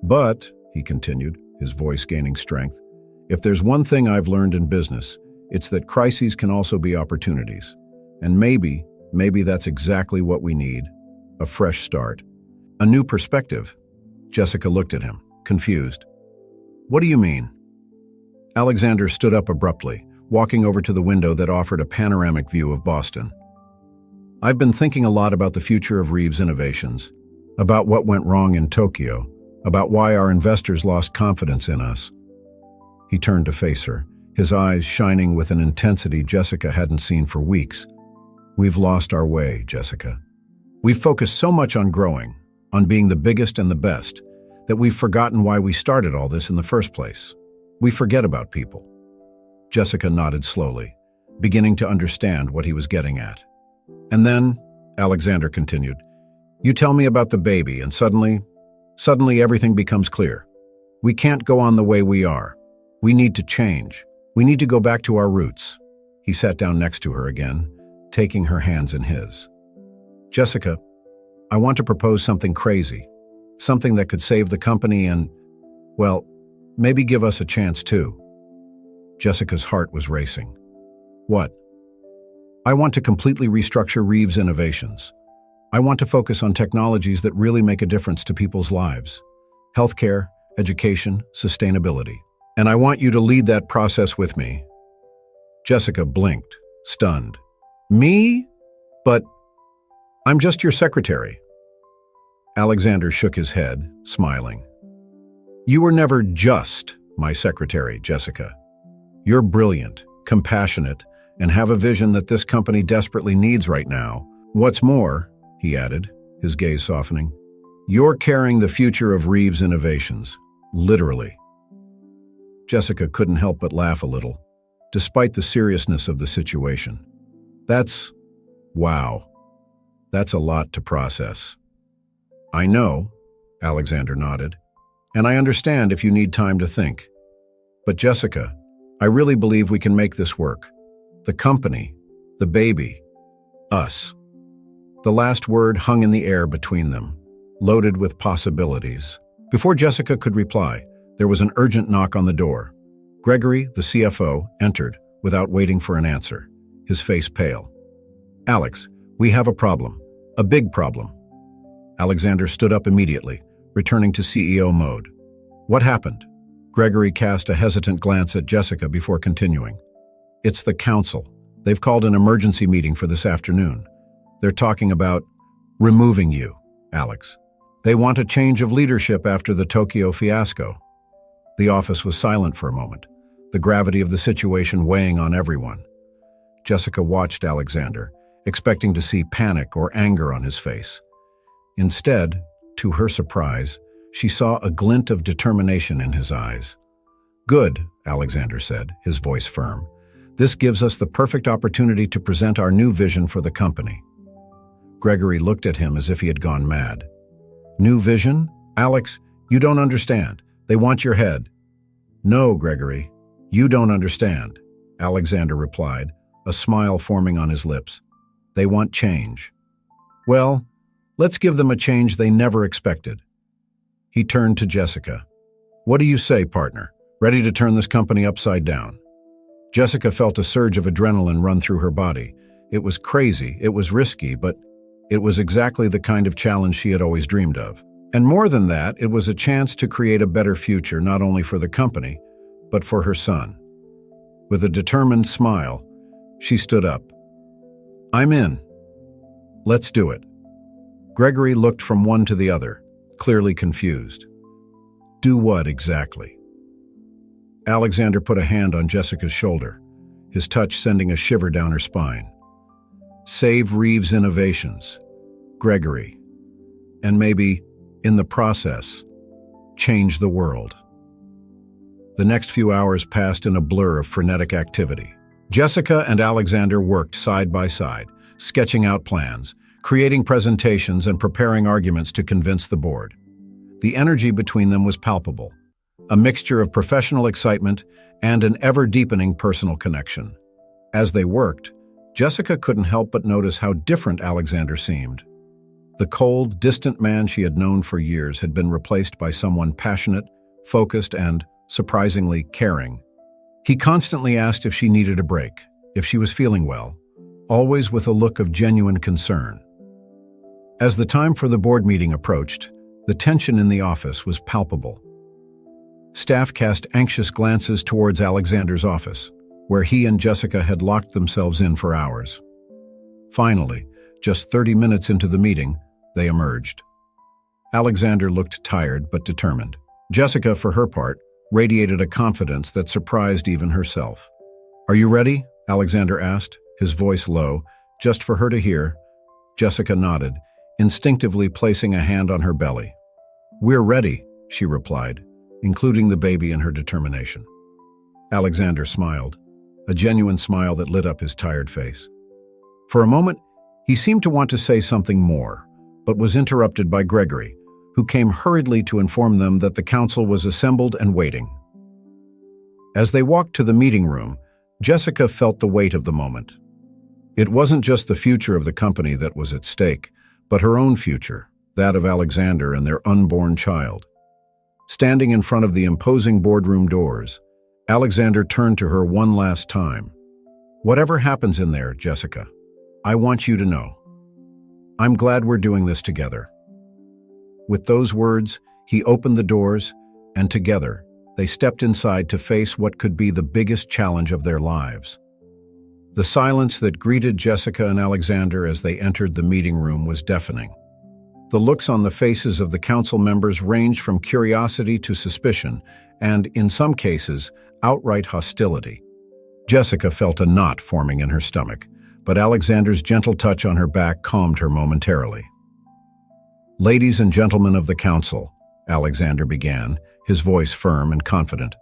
But, he continued, his voice gaining strength, if there's one thing I've learned in business, it's that crises can also be opportunities. And maybe that's exactly what we need. A fresh start. A new perspective. Jessica looked at him, confused. What do you mean? Alexander stood up abruptly, walking over to the window that offered a panoramic view of Boston. I've been thinking a lot about the future of Reeves Innovations, about what went wrong in Tokyo, about why our investors lost confidence in us. He turned to face her, his eyes shining with an intensity Jessica hadn't seen for weeks. We've lost our way, Jessica. We've focused so much on growing, on being the biggest and the best, that we've forgotten why we started all this in the first place. We forget about people. Jessica nodded slowly, beginning to understand what he was getting at. And then, Alexander continued, you tell me about the baby and suddenly everything becomes clear. We can't go on the way we are. We need to change. We need to go back to our roots. He sat down next to her again, taking her hands in his. Jessica, I want to propose something crazy, something that could save the company and, well, maybe give us a chance too. Jessica's heart was racing. What? I want to completely restructure Reeves Innovations. I want to focus on technologies that really make a difference to people's lives. Healthcare, education, sustainability. And I want you to lead that process with me. Jessica blinked, stunned. Me? But I'm just your secretary. Alexander shook his head, smiling. You were never just my secretary, Jessica. You're brilliant, compassionate, and have a vision that this company desperately needs right now. What's more, he added, his gaze softening, you're carrying the future of Reeves Innovations, literally. Jessica couldn't help but laugh a little, despite the seriousness of the situation. Wow. That's a lot to process. I know, Alexander nodded, and I understand if you need time to think. But Jessica, I really believe we can make this work. The company, the baby, us. The last word hung in the air between them, loaded with possibilities. Before Jessica could reply, there was an urgent knock on the door. Gregory, the CFO, entered without waiting for an answer, his face pale. Alex, we have a problem. A big problem. Alexander stood up immediately, returning to CEO mode. What happened? Gregory cast a hesitant glance at Jessica before continuing. It's the council. They've called an emergency meeting for this afternoon. They're talking about removing you, Alex. They want a change of leadership after the Tokyo fiasco. The office was silent for a moment, the gravity of the situation weighing on everyone. Jessica watched Alexander, expecting to see panic or anger on his face. Instead, to her surprise, she saw a glint of determination in his eyes. Good, Alexander said, his voice firm. This gives us the perfect opportunity to present our new vision for the company. Gregory looked at him as if he had gone mad. New vision? Alex, you don't understand. They want your head. No, Gregory, you don't understand, Alexander replied, a smile forming on his lips. They want change. Well, let's give them a change they never expected. He turned to Jessica. What do you say, partner? Ready to turn this company upside down? Jessica felt a surge of adrenaline run through her body. It was crazy, it was risky, but it was exactly the kind of challenge she had always dreamed of. And more than that, it was a chance to create a better future not only for the company, but for her son. With a determined smile, she stood up. I'm in. Let's do it. Gregory looked from one to the other, clearly confused. Do what exactly? Alexander put a hand on Jessica's shoulder, his touch sending a shiver down her spine. Save Reeves Innovations, Gregory, and maybe, in the process, change the world. The next few hours passed in a blur of frenetic activity. Jessica and Alexander worked side by side, sketching out plans, creating presentations and preparing arguments to convince the board. The energy between them was palpable, a mixture of professional excitement and an ever-deepening personal connection. As they worked, Jessica couldn't help but notice how different Alexander seemed. The cold, distant man she had known for years had been replaced by someone passionate, focused, and, surprisingly, caring. He constantly asked if she needed a break, if she was feeling well, always with a look of genuine concern. As the time for the board meeting approached, the tension in the office was palpable. Staff cast anxious glances towards Alexander's office, where he and Jessica had locked themselves in for hours. Finally, just 30 minutes into the meeting, they emerged. Alexander looked tired but determined. Jessica, for her part, radiated a confidence that surprised even herself. "Are you ready?" Alexander asked, his voice low, just for her to hear. Jessica nodded, instinctively placing a hand on her belly. "We're ready," she replied, including the baby in her determination. Alexander smiled, a genuine smile that lit up his tired face. For a moment, he seemed to want to say something more, but was interrupted by Gregory, who came hurriedly to inform them that the council was assembled and waiting. As they walked to the meeting room, Jessica felt the weight of the moment. It wasn't just the future of the company that was at stake, but her own future, that of Alexander and their unborn child. Standing in front of the imposing boardroom doors, Alexander turned to her one last time. "Whatever happens in there, Jessica, I want you to know. I'm glad we're doing this together." With those words, he opened the doors, and together, they stepped inside to face what could be the biggest challenge of their lives. The silence that greeted Jessica and Alexander as they entered the meeting room was deafening. The looks on the faces of the council members ranged from curiosity to suspicion, and, in some cases, outright hostility. Jessica felt a knot forming in her stomach, but Alexander's gentle touch on her back calmed her momentarily. "Ladies and gentlemen of the council," Alexander began, his voice firm and confident.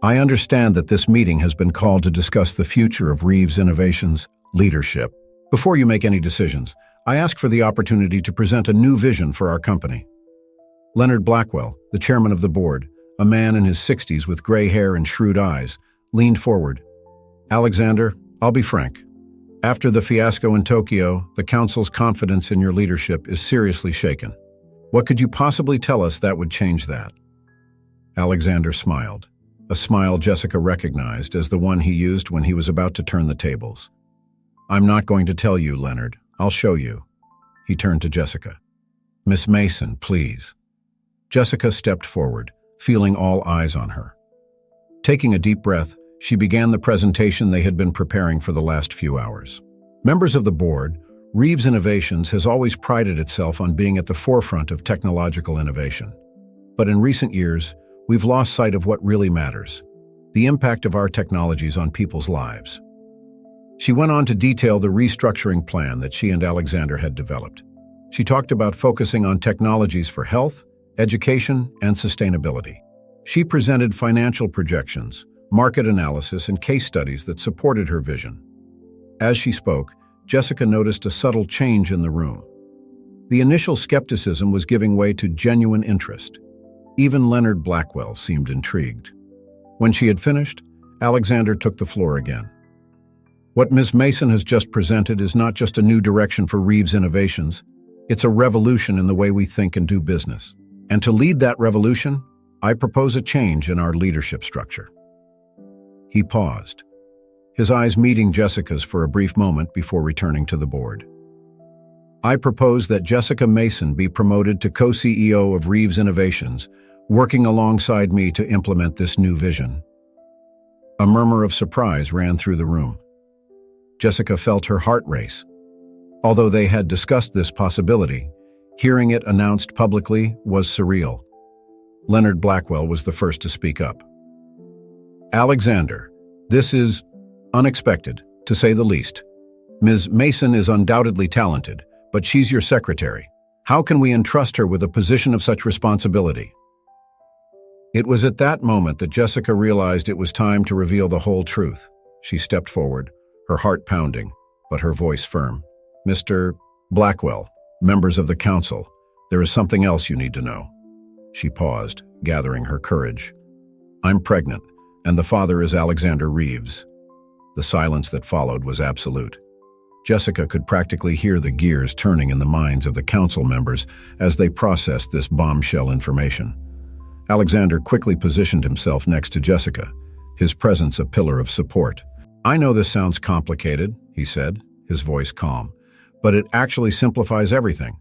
"I understand that this meeting has been called to discuss the future of Reeves Innovations' leadership. Before you make any decisions, I ask for the opportunity to present a new vision for our company." Leonard Blackwell, the chairman of the board, a man in his 60s with gray hair and shrewd eyes, leaned forward. "Alexander, I'll be frank. After the fiasco in Tokyo, the council's confidence in your leadership is seriously shaken. What could you possibly tell us that would change that?" Alexander smiled, a smile Jessica recognized as the one he used when he was about to turn the tables. "I'm not going to tell you, Leonard. I'll show you." He turned to Jessica. "Miss Mason, please." Jessica stepped forward, feeling all eyes on her. Taking a deep breath, she began the presentation they had been preparing for the last few hours. Members of the board, Reeves Innovations has always prided itself on being at the forefront of technological innovation. But in recent years, we've lost sight of what really matters: the impact of our technologies on people's lives. She went on to detail the restructuring plan that she and Alexander had developed. She talked about focusing on technologies for health, education, and sustainability. She presented financial projections, market analysis, and case studies that supported her vision. As she spoke, Jessica noticed a subtle change in the room. The initial skepticism was giving way to genuine interest. Even Leonard Blackwell seemed intrigued. When she had finished, Alexander took the floor again. "What Ms. Mason has just presented is not just a new direction for Reeves Innovations, it's a revolution in the way we think and do business. And to lead that revolution, I propose a change in our leadership structure." He paused, his eyes meeting Jessica's for a brief moment before returning to the board. "I propose that Jessica Mason be promoted to co-CEO of Reeves Innovations, working alongside me to implement this new vision." A murmur of surprise ran through the room. Jessica felt her heart race. Although they had discussed this possibility, hearing it announced publicly was surreal. Leonard Blackwell was the first to speak up. "Alexander, this is unexpected, to say the least. Ms. Mason is undoubtedly talented, but she's your secretary. How can we entrust her with a position of such responsibility?" It was at that moment that Jessica realized it was time to reveal the whole truth. She stepped forward, her heart pounding, but her voice firm. "Mr. Blackwell, members of the council, there is something else you need to know." She paused, gathering her courage. I'm pregnant, and the father is Alexander Reeves. The silence that followed was absolute. Jessica could practically hear the gears turning in the minds of the council members as they processed this bombshell information. Alexander quickly positioned himself next to Jessica, his presence a pillar of support. I know this sounds complicated, he said, his voice calm, but it actually simplifies everything.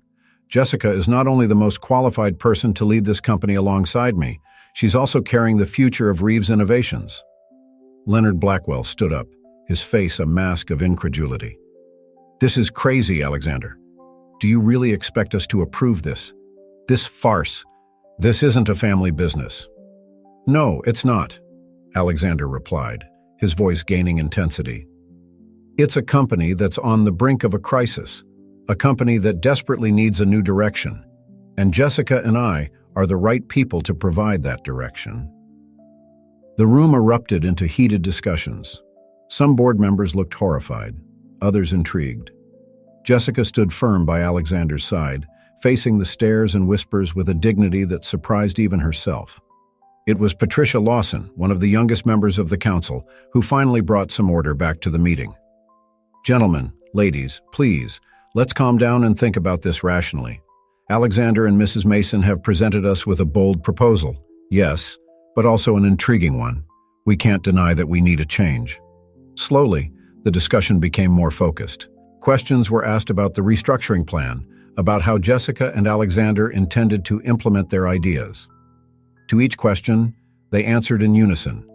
Jessica is not only the most qualified person to lead this company alongside me, she's also carrying the future of Reeves Innovations. Leonard Blackwell stood up, his face a mask of incredulity. This is crazy, Alexander. Do you really expect us to approve this? This farce? This isn't a family business. No, it's not, Alexander replied, his voice gaining intensity. It's a company that's on the brink of a crisis, a company that desperately needs a new direction, and Jessica and I are the right people to provide that direction. The room erupted into heated discussions. Some board members looked horrified, others intrigued. Jessica stood firm by Alexander's side, facing the stares and whispers with a dignity that surprised even herself. It was Patricia Lawson, one of the youngest members of the council, who finally brought some order back to the meeting. Gentlemen, ladies, please, let's calm down and think about this rationally. Alexander and Mrs. Mason have presented us with a bold proposal, yes, but also an intriguing one. We can't deny that we need a change. Slowly, the discussion became more focused. Questions were asked about the restructuring plan, about how Jessica and Alexander intended to implement their ideas. To each question, they answered in unison,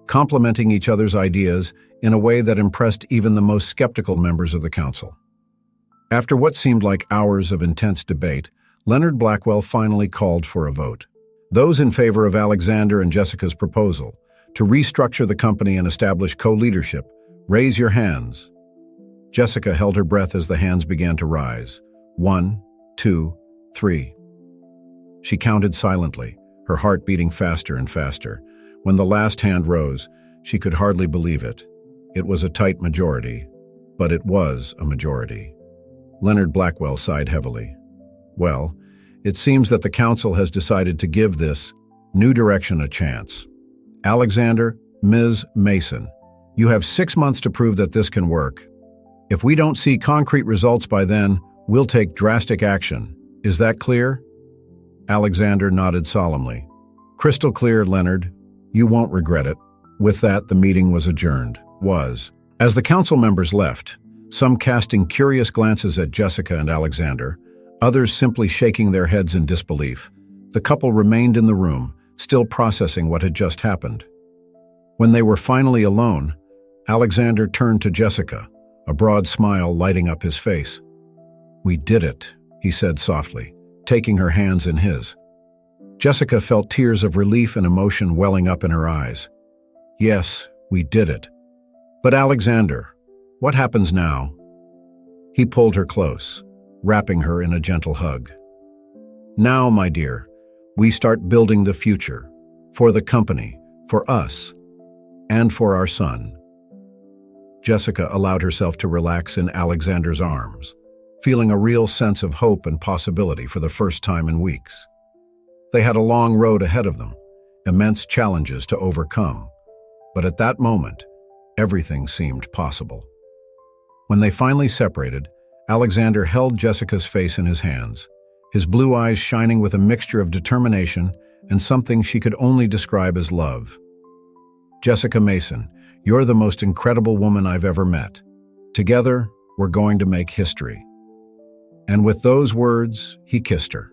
complementing each other's ideas in a way that impressed even the most skeptical members of the council. After what seemed like hours of intense debate, Leonard Blackwell finally called for a vote. Those in favor of Alexander and Jessica's proposal to restructure the company and establish co-leadership, raise your hands. Jessica held her breath as the hands began to rise. 1, 2, 3. She counted silently, her heart beating faster and faster. When the last hand rose, she could hardly believe it. It was a tight majority, but it was a majority. Leonard Blackwell sighed heavily. Well, it seems that the council has decided to give this new direction a chance. Alexander, Ms. Mason, you have 6 months to prove that this can work. If we don't see concrete results by then, we'll take drastic action. Is that clear? Alexander nodded solemnly. Crystal clear, Leonard. You won't regret it. With that, the meeting was adjourned. As the council members left, some casting curious glances at Jessica and Alexander, others simply shaking their heads in disbelief, the couple remained in the room, still processing what had just happened. When they were finally alone, Alexander turned to Jessica, a broad smile lighting up his face. We did it, he said softly, taking her hands in his. Jessica felt tears of relief and emotion welling up in her eyes. Yes, we did it. But Alexander, what happens now? He pulled her close, wrapping her in a gentle hug. Now, my dear, we start building the future, for the company, for us, and for our son. Jessica allowed herself to relax in Alexander's arms, feeling a real sense of hope and possibility for the first time in weeks. They had a long road ahead of them, immense challenges to overcome, but at that moment, everything seemed possible. When they finally separated, Alexander held Jessica's face in his hands, his blue eyes shining with a mixture of determination and something she could only describe as love. Jessica Mason, you're the most incredible woman I've ever met. Together, we're going to make history. And with those words, he kissed her,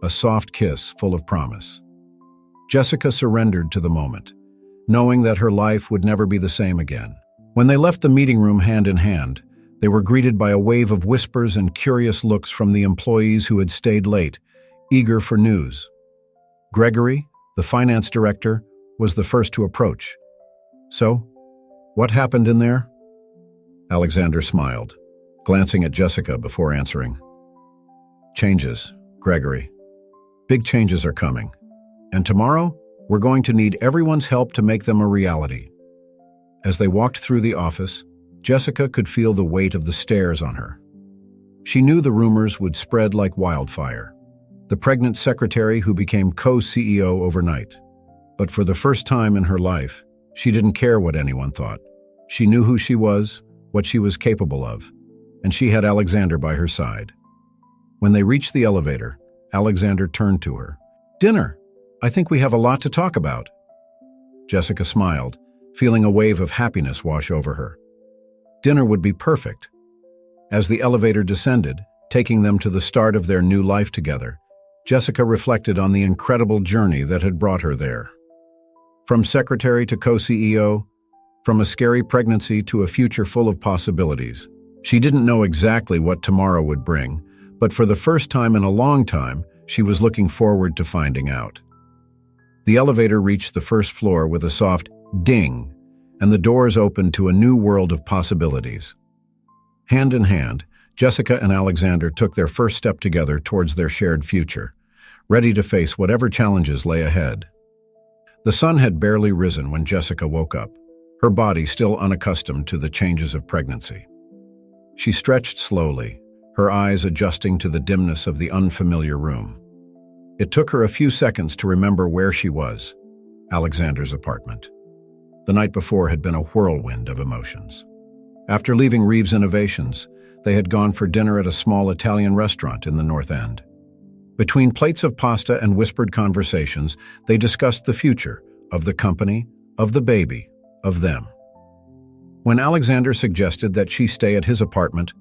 a soft kiss full of promise. Jessica surrendered to the moment, knowing that her life would never be the same again. When they left the meeting room hand in hand, they were greeted by a wave of whispers and curious looks from the employees who had stayed late, eager for news. Gregory, the finance director, was the first to approach. So, what happened in there? Alexander smiled, glancing at Jessica before answering. Changes, Gregory. Big changes are coming. And tomorrow, we're going to need everyone's help to make them a reality. As they walked through the office, Jessica could feel the weight of the stares on her. She knew the rumors would spread like wildfire. the pregnant secretary who became co-CEO overnight. But for the first time in her life, she didn't care what anyone thought. She knew who she was, what she was capable of, and she had Alexander by her side. When they reached the elevator, Alexander turned to her. "Dinner. I think we have a lot to talk about." Jessica smiled, feeling a wave of happiness wash over her. Dinner would be perfect. As the elevator descended, taking them to the start of their new life together, Jessica reflected on the incredible journey that had brought her there. From secretary to co-CEO, from a scary pregnancy to a future full of possibilities. She didn't know exactly what tomorrow would bring, but for the first time in a long time, she was looking forward to finding out. The elevator reached the first floor with a soft ding, and the doors opened to a new world of possibilities. Hand in hand, Jessica and Alexander took their first step together towards their shared future, ready to face whatever challenges lay ahead. The sun had barely risen when Jessica woke up, her body still unaccustomed to the changes of pregnancy. She stretched slowly, her eyes adjusting to the dimness of the unfamiliar room. It took her a few seconds to remember where she was, Alexander's apartment. The night before had been a whirlwind of emotions. After leaving Reeves Innovations, they had gone for dinner at a small Italian restaurant in the North End. Between plates of pasta and whispered conversations, they discussed the future of the company, of the baby, of them. When Alexander suggested that she stay at his apartment,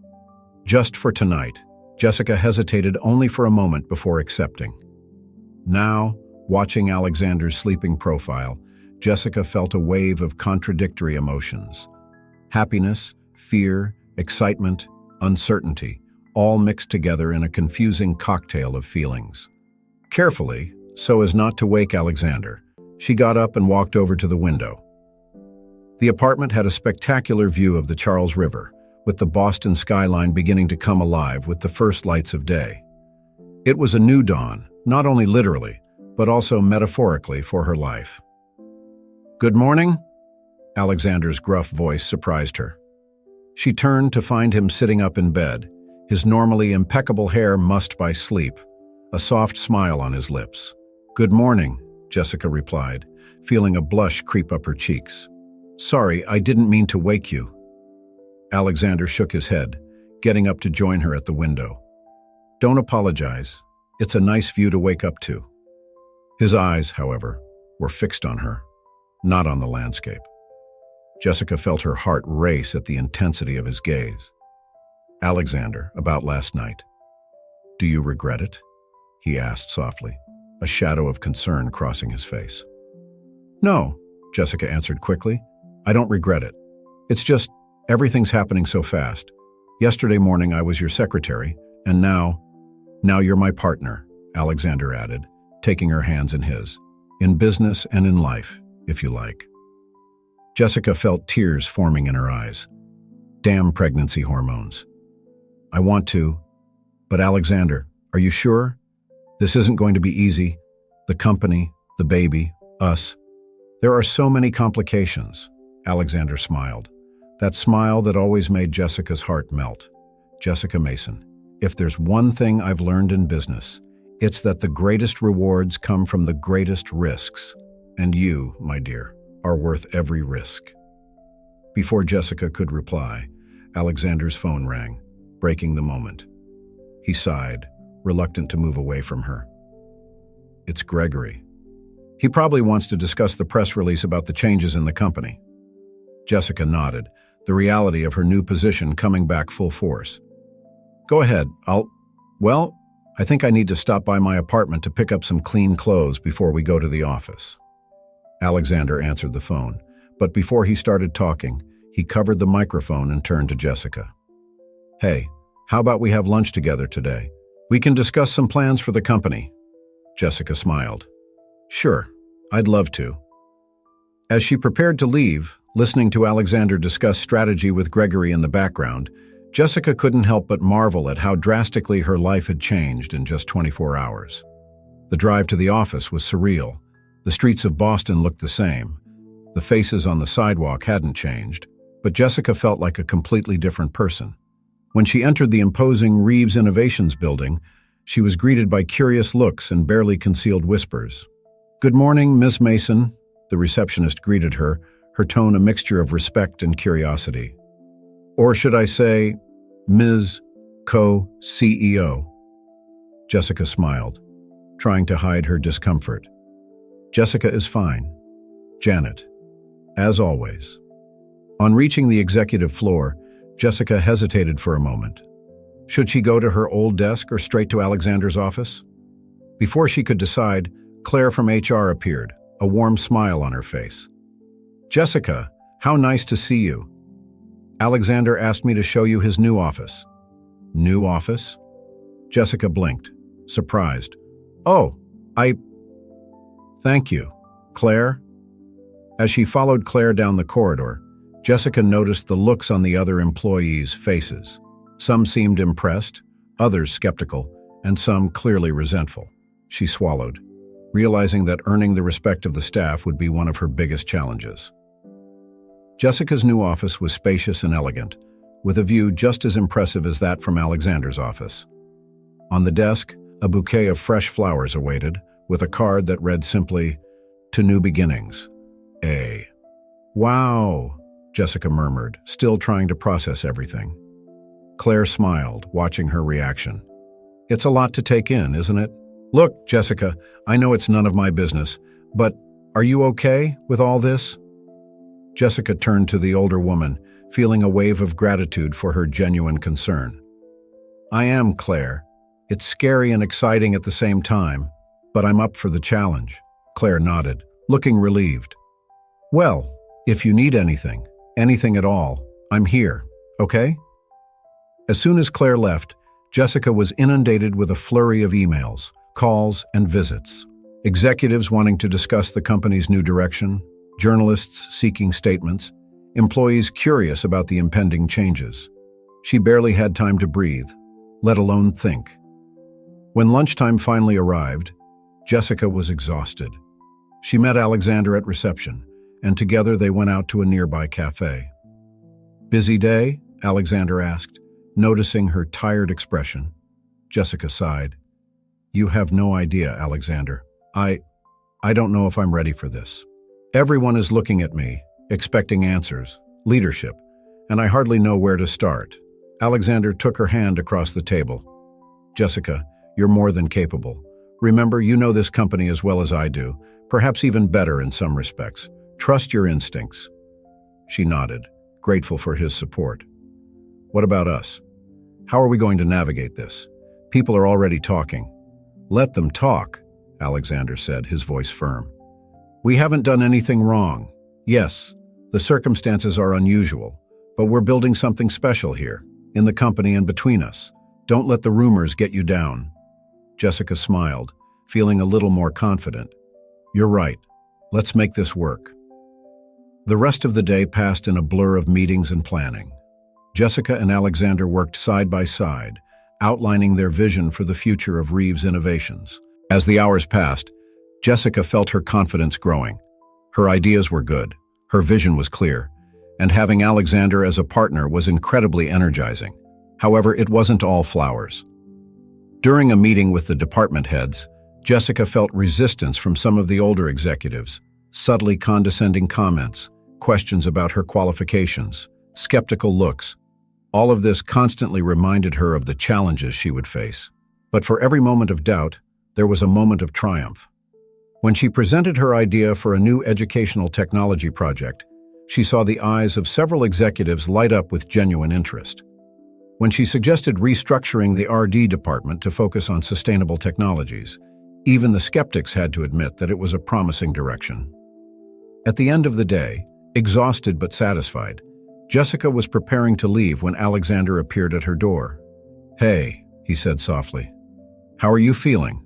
just for tonight, Jessica hesitated only for a moment before accepting. Now, watching Alexander's sleeping profile, Jessica felt a wave of contradictory emotions. Happiness, fear, excitement, uncertainty, all mixed together in a confusing cocktail of feelings. Carefully, so as not to wake Alexander, she got up and walked over to the window. The apartment had a spectacular view of the Charles River, with the Boston skyline beginning to come alive with the first lights of day. It was a new dawn, not only literally, but also metaphorically for her life. "Good morning?" Alexander's gruff voice surprised her. She turned to find him sitting up in bed, his normally impeccable hair mussed by sleep, a soft smile on his lips. "Good morning," Jessica replied, feeling a blush creep up her cheeks. "Sorry, I didn't mean to wake you." Alexander shook his head, getting up to join her at the window. "Don't apologize. It's a nice view to wake up to." His eyes, however, were fixed on her, not on the landscape. Jessica felt her heart race at the intensity of his gaze. "Alexander, about last night. Do you regret it?" he asked softly, a shadow of concern crossing his face. "No," Jessica answered quickly. "I don't regret it. It's just, everything's happening so fast. Yesterday morning I was your secretary, and now you're my partner," Alexander added, taking her hands in his. "In business and in life, if you like." Jessica felt tears forming in her eyes. Damn pregnancy hormones. "I want to, but Alexander, are you sure? This isn't going to be easy. The company, the baby, us. There are so many complications." Alexander smiled. That smile that always made Jessica's heart melt. "Jessica Mason, if there's one thing I've learned in business, it's that the greatest rewards come from the greatest risks. And you, my dear, are worth every risk." Before Jessica could reply, Alexander's phone rang, breaking the moment. He sighed, reluctant to move away from her. "It's Gregory. He probably wants to discuss the press release about the changes in the company." Jessica nodded, the reality of her new position coming back full force. "Go ahead, I think I need to stop by my apartment to pick up some clean clothes before we go to the office." Alexander answered the phone, but before he started talking, he covered the microphone and turned to Jessica. "Hey, how about we have lunch together today? We can discuss some plans for the company." Jessica smiled. "Sure, I'd love to." As she prepared to leave, listening to Alexander discuss strategy with Gregory in the background, Jessica couldn't help but marvel at how drastically her life had changed in just 24 hours. The drive to the office was surreal. The streets of Boston looked the same. The faces on the sidewalk hadn't changed, but Jessica felt like a completely different person. When she entered the imposing Reeves Innovations building, she was greeted by curious looks and barely concealed whispers. "Good morning, Miss Mason," the receptionist greeted her, her tone a mixture of respect and curiosity. "Or should I say, Ms. Co-CEO?" Jessica smiled, trying to hide her discomfort. "Jessica is fine. Janet, as always." On reaching the executive floor, Jessica hesitated for a moment. Should she go to her old desk or straight to Alexander's office? Before she could decide, Claire from HR appeared, a warm smile on her face. "Jessica, how nice to see you. Alexander asked me to show you his new office." "New office?" Jessica blinked, surprised. "Oh, Thank you. Claire?" As she followed Claire down the corridor, Jessica noticed the looks on the other employees' faces. Some seemed impressed, others skeptical, and some clearly resentful. She swallowed, realizing that earning the respect of the staff would be one of her biggest challenges. Jessica's new office was spacious and elegant, with a view just as impressive as that from Alexander's office. On the desk, a bouquet of fresh flowers awaited, with a card that read simply, "To New Beginnings. A." "Wow," Jessica murmured, still trying to process everything. Claire smiled, watching her reaction. "It's a lot to take in, isn't it? Look, Jessica, I know it's none of my business, but are you okay with all this?" Jessica turned to the older woman, feeling a wave of gratitude for her genuine concern. "I am, Claire. It's scary and exciting at the same time, but I'm up for the challenge." Claire nodded, looking relieved. "Well, if you need anything at all, I'm here, okay?" As soon as Claire left, Jessica was inundated with a flurry of emails, calls, and visits. Executives wanting to discuss the company's new direction, journalists seeking statements, employees curious about the impending changes. She barely had time to breathe, let alone think. When lunchtime finally arrived, Jessica was exhausted. She met Alexander at reception, and together they went out to a nearby cafe. "Busy day?" Alexander asked, noticing her tired expression. Jessica sighed. "You have no idea, Alexander. I don't know if I'm ready for this. Everyone is looking at me, expecting answers, leadership, and I hardly know where to start." Alexander took her hand across the table. "Jessica, you're more than capable. Remember, you know this company as well as I do, perhaps even better in some respects. Trust your instincts." She nodded, grateful for his support. "What about us? How are we going to navigate this? People are already talking." "Let them talk," Alexander said, his voice firm. "We haven't done anything wrong. Yes, the circumstances are unusual, but we're building something special here, in the company and between us. Don't let the rumors get you down." Jessica smiled, feeling a little more confident. "You're right. Let's make this work." The rest of the day passed in a blur of meetings and planning. Jessica and Alexander worked side by side, outlining their vision for the future of Reeves Innovations. As the hours passed, Jessica felt her confidence growing. Her ideas were good, her vision was clear, and having Alexander as a partner was incredibly energizing. However, it wasn't all flowers. During a meeting with the department heads, Jessica felt resistance from some of the older executives, subtly condescending comments, questions about her qualifications, skeptical looks. All of this constantly reminded her of the challenges she would face. But for every moment of doubt, there was a moment of triumph. When she presented her idea for a new educational technology project, she saw the eyes of several executives light up with genuine interest. When she suggested restructuring the R&D department to focus on sustainable technologies, even the skeptics had to admit that it was a promising direction. At the end of the day, exhausted but satisfied, Jessica was preparing to leave when Alexander appeared at her door. "Hey," he said softly. "How are you feeling?"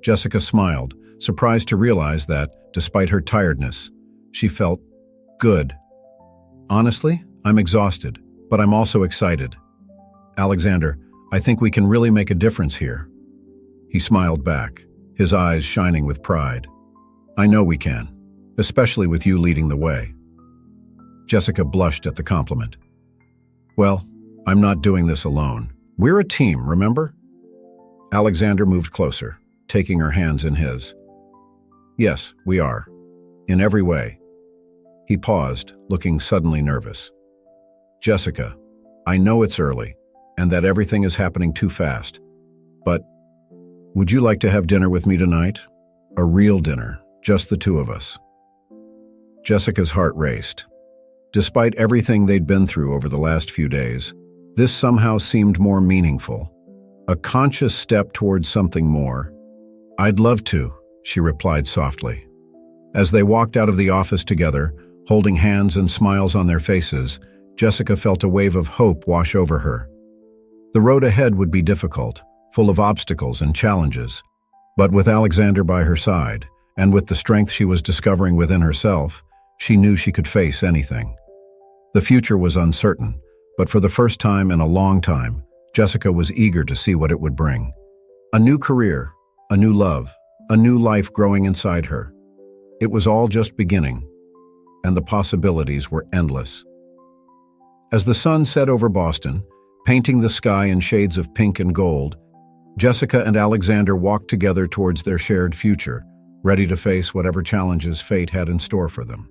Jessica smiled, surprised to realize that, despite her tiredness, she felt good. "Honestly, I'm exhausted, but I'm also excited. Alexander, I think we can really make a difference here." He smiled back, his eyes shining with pride. "I know we can, especially with you leading the way." Jessica blushed at the compliment. "Well, I'm not doing this alone. We're a team, remember?" Alexander moved closer, taking her hands in his. Yes, we are. In every way. He paused, looking suddenly nervous. Jessica, I know it's early, and that everything is happening too fast. But would you like to have dinner with me tonight? A real dinner, just the two of us. Jessica's heart raced. Despite everything they'd been through over the last few days, this somehow seemed more meaningful. A conscious step towards something more. I'd love to, she replied softly. As they walked out of the office together, holding hands and smiles on their faces, Jessica felt a wave of hope wash over her. The road ahead would be difficult, full of obstacles and challenges. But with Alexander by her side, and with the strength she was discovering within herself, she knew she could face anything. The future was uncertain, but for the first time in a long time, Jessica was eager to see what it would bring. A new career, a new love, a new life growing inside her. It was all just beginning, and the possibilities were endless. As the sun set over Boston, painting the sky in shades of pink and gold, Jessica and Alexander walked together towards their shared future, ready to face whatever challenges fate had in store for them.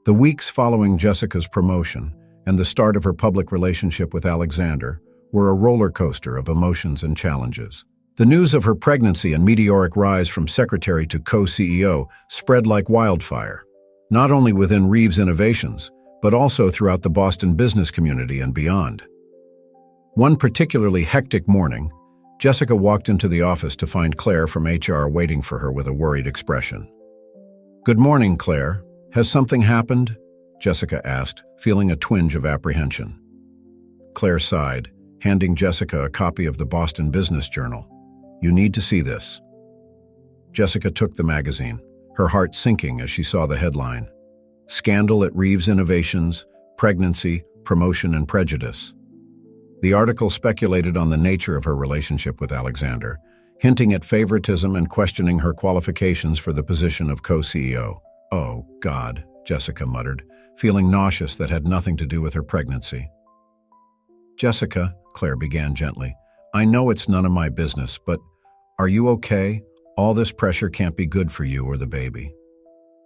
The weeks following Jessica's promotion and the start of her public relationship with Alexander were a roller coaster of emotions and challenges. The news of her pregnancy and meteoric rise from secretary to co-CEO spread like wildfire, not only within Reeves Innovations, but also throughout the Boston business community and beyond. One particularly hectic morning, Jessica walked into the office to find Claire from HR waiting for her with a worried expression. "Good morning, Claire. Has something happened?" Jessica asked, feeling a twinge of apprehension. Claire sighed, handing Jessica a copy of the Boston Business Journal. "You need to see this." Jessica took the magazine, her heart sinking as she saw the headline. Scandal at Reeves Innovations, Pregnancy, Promotion and Prejudice. The article speculated on the nature of her relationship with Alexander, hinting at favoritism and questioning her qualifications for the position of co-CEO. "Oh, God," Jessica muttered, feeling nauseous that had nothing to do with her pregnancy. "Jessica," Claire began gently, "I know it's none of my business, but are you okay? All this pressure can't be good for you or the baby."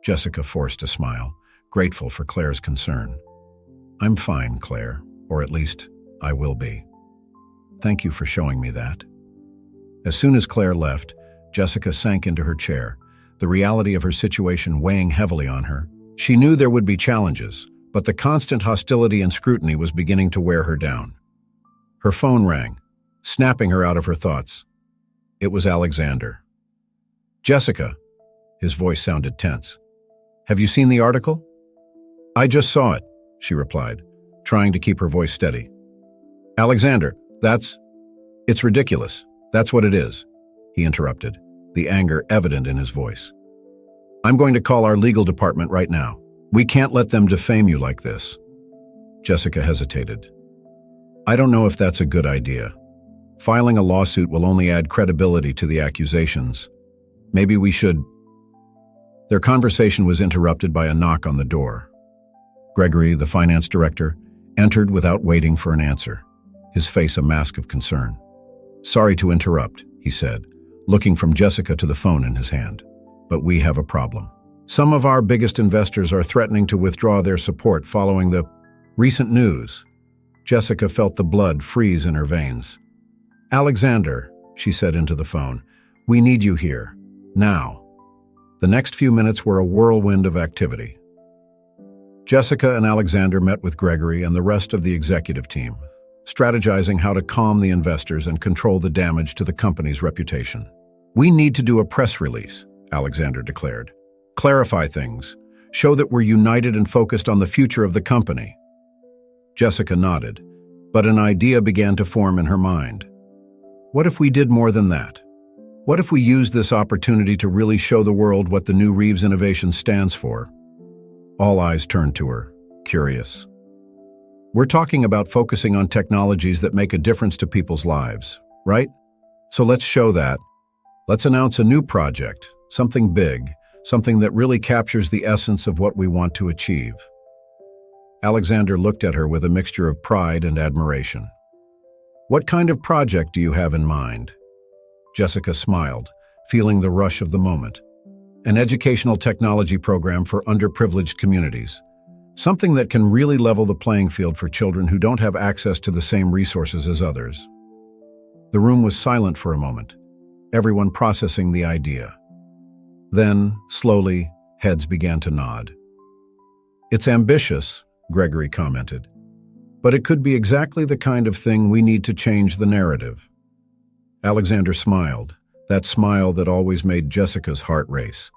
Jessica forced a smile, grateful for Claire's concern. "I'm fine, Claire, or at least I will be. Thank you for showing me that." As soon as Claire left, Jessica sank into her chair, the reality of her situation weighing heavily on her. She knew there would be challenges, but the constant hostility and scrutiny was beginning to wear her down. Her phone rang, snapping her out of her thoughts. It was Alexander. "Jessica," his voice sounded tense. "Have you seen the article?" "I just saw it," she replied, trying to keep her voice steady. "Alexander, it's ridiculous. That's what it is," he interrupted, the anger evident in his voice. "I'm going to call our legal department right now. We can't let them defame you like this." Jessica hesitated. "I don't know if that's a good idea. Filing a lawsuit will only add credibility to the accusations. Maybe we should—" Their conversation was interrupted by a knock on the door. Gregory, the finance director, entered without waiting for an answer, his face a mask of concern. "Sorry to interrupt," he said, looking from Jessica to the phone in his hand, "but we have a problem. Some of our biggest investors are threatening to withdraw their support following the recent news." Jessica felt the blood freeze in her veins. "Alexander," she said into the phone, "we need you here, now." The next few minutes were a whirlwind of activity. Jessica and Alexander met with Gregory and the rest of the executive team, strategizing how to calm the investors and control the damage to the company's reputation. "We need to do a press release," Alexander declared. "Clarify things, show that we're united and focused on the future of the company." Jessica nodded, but an idea began to form in her mind. What if we did more than that? What if we used this opportunity to really show the world what the new Reeves Innovation stands for? All eyes turned to her, curious. "We're talking about focusing on technologies that make a difference to people's lives, right? So let's show that. Let's announce a new project, something big, something that really captures the essence of what we want to achieve." Alexander looked at her with a mixture of pride and admiration. "What kind of project do you have in mind?" Jessica smiled, feeling the rush of the moment. An educational technology program for underprivileged communities. Something that can really level the playing field for children who don't have access to the same resources as others. The room was silent for a moment, everyone processing the idea. Then, slowly, heads began to nod. "It's ambitious," Gregory commented, "but it could be exactly the kind of thing we need to change the narrative." Alexander smiled, that smile that always made Jessica's heart race.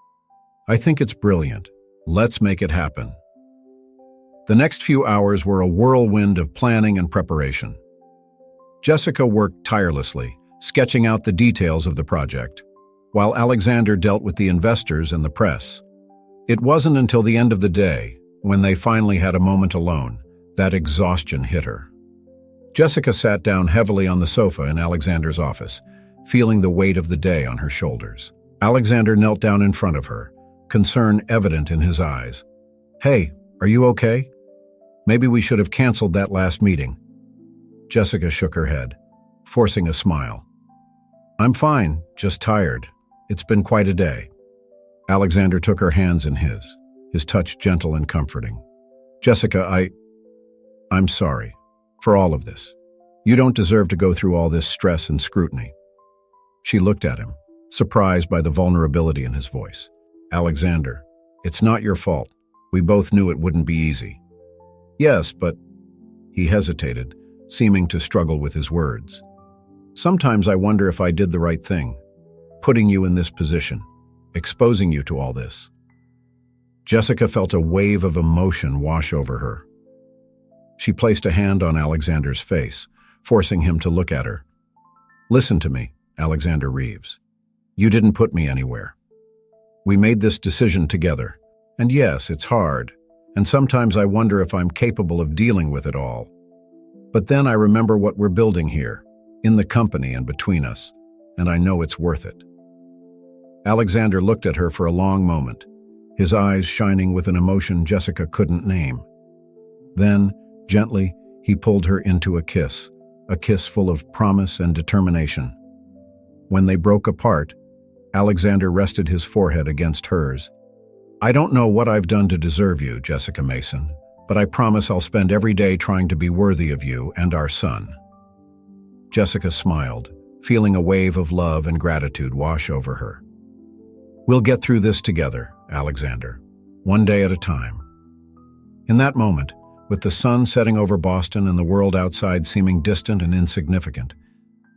"I think it's brilliant. Let's make it happen." The next few hours were a whirlwind of planning and preparation. Jessica worked tirelessly, sketching out the details of the project, while Alexander dealt with the investors and the press. It wasn't until the end of the day, when they finally had a moment alone, that exhaustion hit her. Jessica sat down heavily on the sofa in Alexander's office, feeling the weight of the day on her shoulders. Alexander knelt down in front of her, concern evident in his eyes. "Hey, are you okay? Maybe we should have canceled that last meeting." Jessica shook her head, forcing a smile. "I'm fine, just tired. It's been quite a day." Alexander took her hands in his touch gentle and comforting. "Jessica, I'm sorry for all of this. You don't deserve to go through all this stress and scrutiny." She looked at him, surprised by the vulnerability in his voice. "Alexander, it's not your fault. We both knew it wouldn't be easy." "Yes, but—" He hesitated, seeming to struggle with his words. "Sometimes I wonder if I did the right thing, putting you in this position, exposing you to all this." Jessica felt a wave of emotion wash over her. She placed a hand on Alexander's face, forcing him to look at her. "Listen to me, Alexander Reeves. You didn't put me anywhere. We made this decision together. And yes, it's hard, and sometimes I wonder if I'm capable of dealing with it all. But then I remember what we're building here, in the company and between us, and I know it's worth it." Alexander looked at her for a long moment, his eyes shining with an emotion Jessica couldn't name. Then, gently, he pulled her into a kiss full of promise and determination. When they broke apart, Alexander rested his forehead against hers. "I don't know what I've done to deserve you, Jessica Mason, but I promise I'll spend every day trying to be worthy of you and our son." Jessica smiled, feeling a wave of love and gratitude wash over her. "We'll get through this together, Alexander, one day at a time." In that moment, with the sun setting over Boston and the world outside seeming distant and insignificant,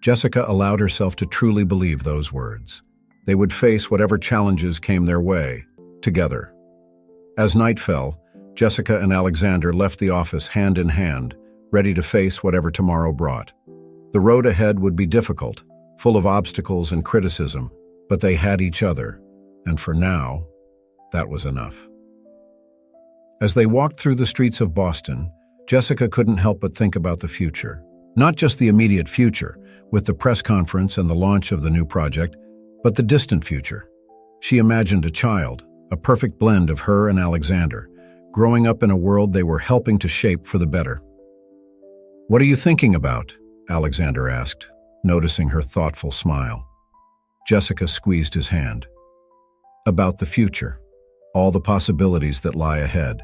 Jessica allowed herself to truly believe those words. They would face whatever challenges came their way, together. As night fell, Jessica and Alexander left the office hand in hand, ready to face whatever tomorrow brought. The road ahead would be difficult, full of obstacles and criticism, but they had each other, and for now, that was enough. As they walked through the streets of Boston, Jessica couldn't help but think about the future. Not just the immediate future, with the press conference and the launch of the new project, but the distant future. She imagined a child, a perfect blend of her and Alexander, growing up in a world they were helping to shape for the better. "What are you thinking about?" Alexander asked, noticing her thoughtful smile. Jessica squeezed his hand. "About the future, all the possibilities that lie ahead."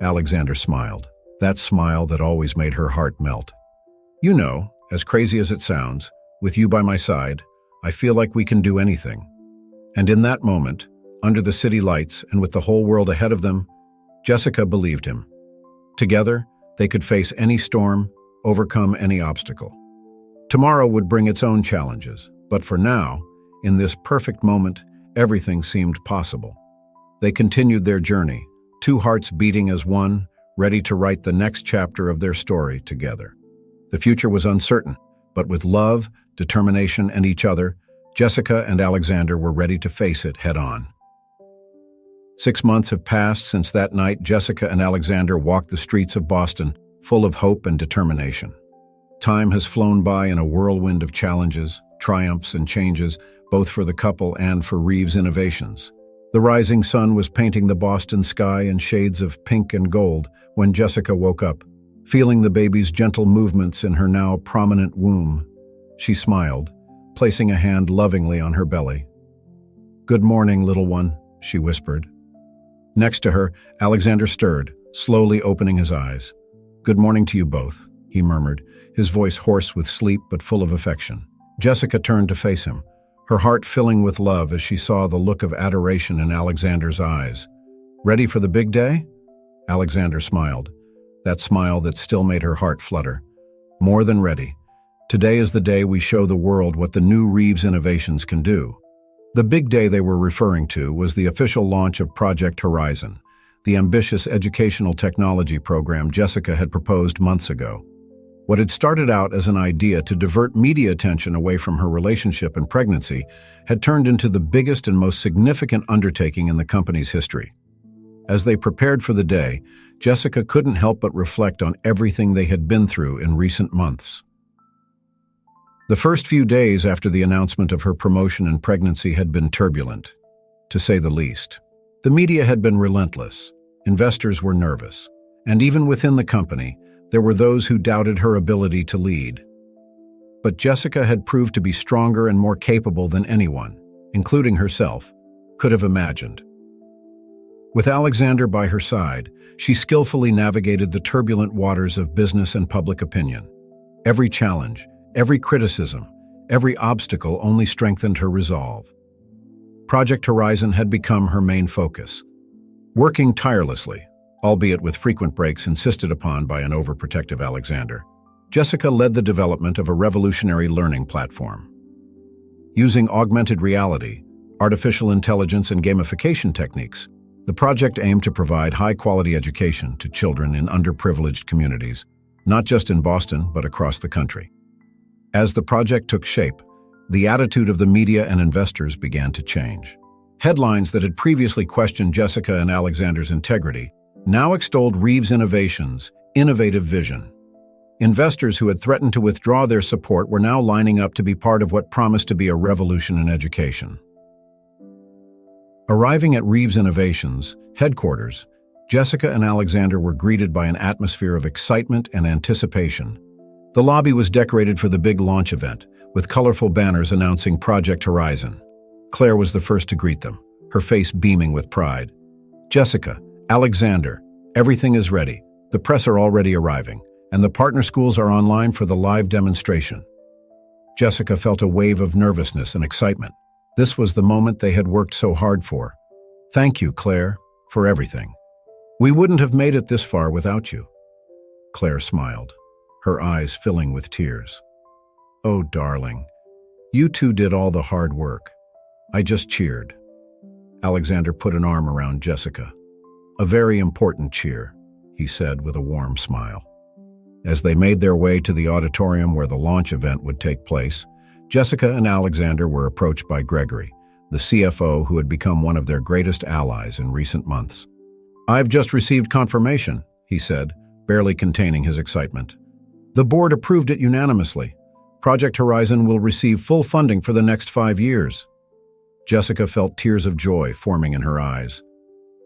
Alexander smiled, that smile that always made her heart melt. "You know, as crazy as it sounds, with you by my side, I feel like we can do anything." And in that moment, under the city lights and with the whole world ahead of them, Jessica believed him. Together, they could face any storm, overcome any obstacle. Tomorrow would bring its own challenges, but for now, in this perfect moment, everything seemed possible. They continued their journey, two hearts beating as one, ready to write the next chapter of their story together. The future was uncertain, but with love, determination, and each other, Jessica and Alexander were ready to face it head-on. 6 months have passed since that night Jessica and Alexander walked the streets of Boston, full of hope and determination. Time has flown by in a whirlwind of challenges, triumphs, and changes, both for the couple and for Reeves Innovations. The rising sun was painting the Boston sky in shades of pink and gold when Jessica woke up, feeling the baby's gentle movements in her now prominent womb. She smiled, placing a hand lovingly on her belly. "Good morning, little one," she whispered. Next to her, Alexander stirred, slowly opening his eyes. "Good morning to you both," he murmured, his voice hoarse with sleep but full of affection. Jessica turned to face him, her heart filling with love as she saw the look of adoration in Alexander's eyes. "Ready for the big day?" Alexander smiled, that smile that still made her heart flutter. "More than ready. Today is the day we show the world what the new Reeves innovations can do." The big day they were referring to was the official launch of Project Horizon, the ambitious educational technology program Jessica had proposed months ago. What had started out as an idea to divert media attention away from her relationship and pregnancy had turned into the biggest and most significant undertaking in the company's history. As they prepared for the day, Jessica couldn't help but reflect on everything they had been through in recent months. The first few days after the announcement of her promotion and pregnancy had been turbulent, to say the least. The media had been relentless, investors were nervous, and even within the company, there were those who doubted her ability to lead. But Jessica had proved to be stronger and more capable than anyone, including herself, could have imagined. With Alexander by her side, she skillfully navigated the turbulent waters of business and public opinion. Every challenge, every criticism, every obstacle only strengthened her resolve. Project Horizon had become her main focus. Working tirelessly, albeit with frequent breaks insisted upon by an overprotective Alexander, Jessica led the development of a revolutionary learning platform. Using augmented reality, artificial intelligence, and gamification techniques, the project aimed to provide high-quality education to children in underprivileged communities, not just in Boston, but across the country. As the project took shape, the attitude of the media and investors began to change. Headlines that had previously questioned Jessica and Alexander's integrity now extolled Reeves' innovations, innovative vision. Investors who had threatened to withdraw their support were now lining up to be part of what promised to be a revolution in education. Arriving at Reeves Innovations' headquarters, Jessica and Alexander were greeted by an atmosphere of excitement and anticipation. The lobby was decorated for the big launch event, with colorful banners announcing Project Horizon. Claire was the first to greet them, her face beaming with pride. "Jessica, Alexander, everything is ready. The press are already arriving, and the partner schools are online for the live demonstration." Jessica felt a wave of nervousness and excitement. This was the moment they had worked so hard for. "Thank you, Claire, for everything. We wouldn't have made it this far without you." Claire smiled, her eyes filling with tears. "Oh, darling, you two did all the hard work. I just cheered." Alexander put an arm around Jessica. "A very important cheer," he said with a warm smile. As they made their way to the auditorium where the launch event would take place, Jessica and Alexander were approached by Gregory, the CFO who had become one of their greatest allies in recent months. "I've just received confirmation," he said, barely containing his excitement. "The board approved it unanimously. Project Horizon will receive full funding for the next 5 years." Jessica felt tears of joy forming in her eyes.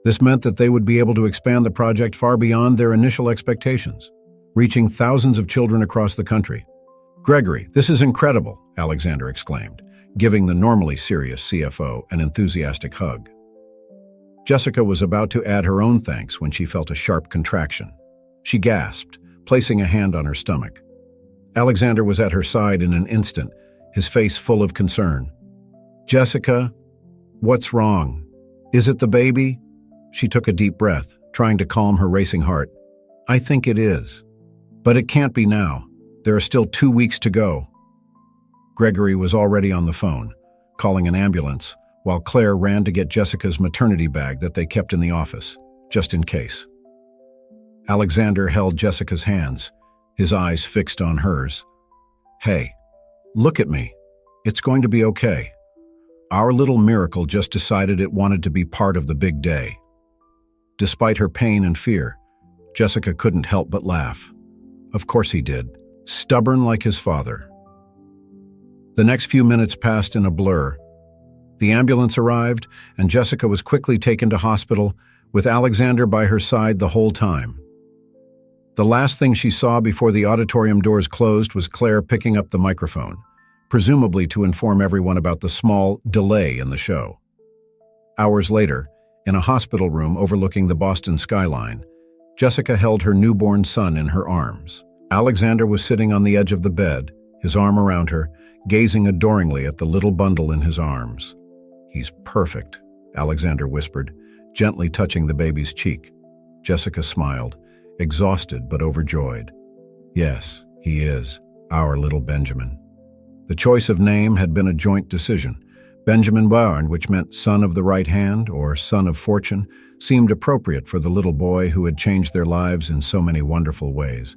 This meant that they would be able to expand the project far beyond their initial expectations, reaching thousands of children across the country. "Gregory, this is incredible," Alexander exclaimed, giving the normally serious CFO an enthusiastic hug. Jessica was about to add her own thanks when she felt a sharp contraction. She gasped, placing a hand on her stomach. Alexander was at her side in an instant, his face full of concern. "Jessica, what's wrong? Is it the baby?" She took a deep breath, trying to calm her racing heart. "I think it is. But it can't be now. There are still 2 weeks to go." Gregory was already on the phone, calling an ambulance, while Claire ran to get Jessica's maternity bag that they kept in the office, just in case. Alexander held Jessica's hands, his eyes fixed on hers. "Hey, look at me. It's going to be okay. Our little miracle just decided it wanted to be part of the big day." Despite her pain and fear, Jessica couldn't help but laugh. Of course he did, stubborn like his father. The next few minutes passed in a blur. The ambulance arrived, and Jessica was quickly taken to hospital, with Alexander by her side the whole time. The last thing she saw before the auditorium doors closed was Claire picking up the microphone, presumably to inform everyone about the small delay in the show. Hours later, in a hospital room overlooking the Boston skyline, Jessica held her newborn son in her arms. Alexander was sitting on the edge of the bed, his arm around her, gazing adoringly at the little bundle in his arms. "He's perfect," Alexander whispered, gently touching the baby's cheek. Jessica smiled, exhausted but overjoyed. "Yes, he is, our little Benjamin." The choice of name had been a joint decision. Benjamin Bourne, which meant son of the right hand or son of fortune, seemed appropriate for the little boy who had changed their lives in so many wonderful ways.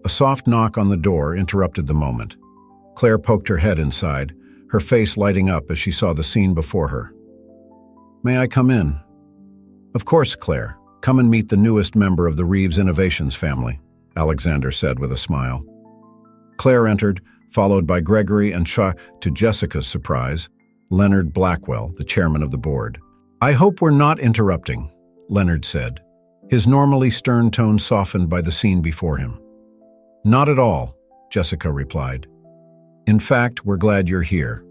A soft knock on the door interrupted the moment. Claire poked her head inside, her face lighting up as she saw the scene before her. "May I come in?" "Of course, Claire. Come and meet the newest member of the Reeves Innovations family," Alexander said with a smile. Claire entered, followed by Gregory and to Jessica's surprise, Leonard Blackwell, the chairman of the board. "I hope we're not interrupting," Leonard said, his normally stern tone softened by the scene before him. "Not at all," Jessica replied. "In fact, we're glad you're here.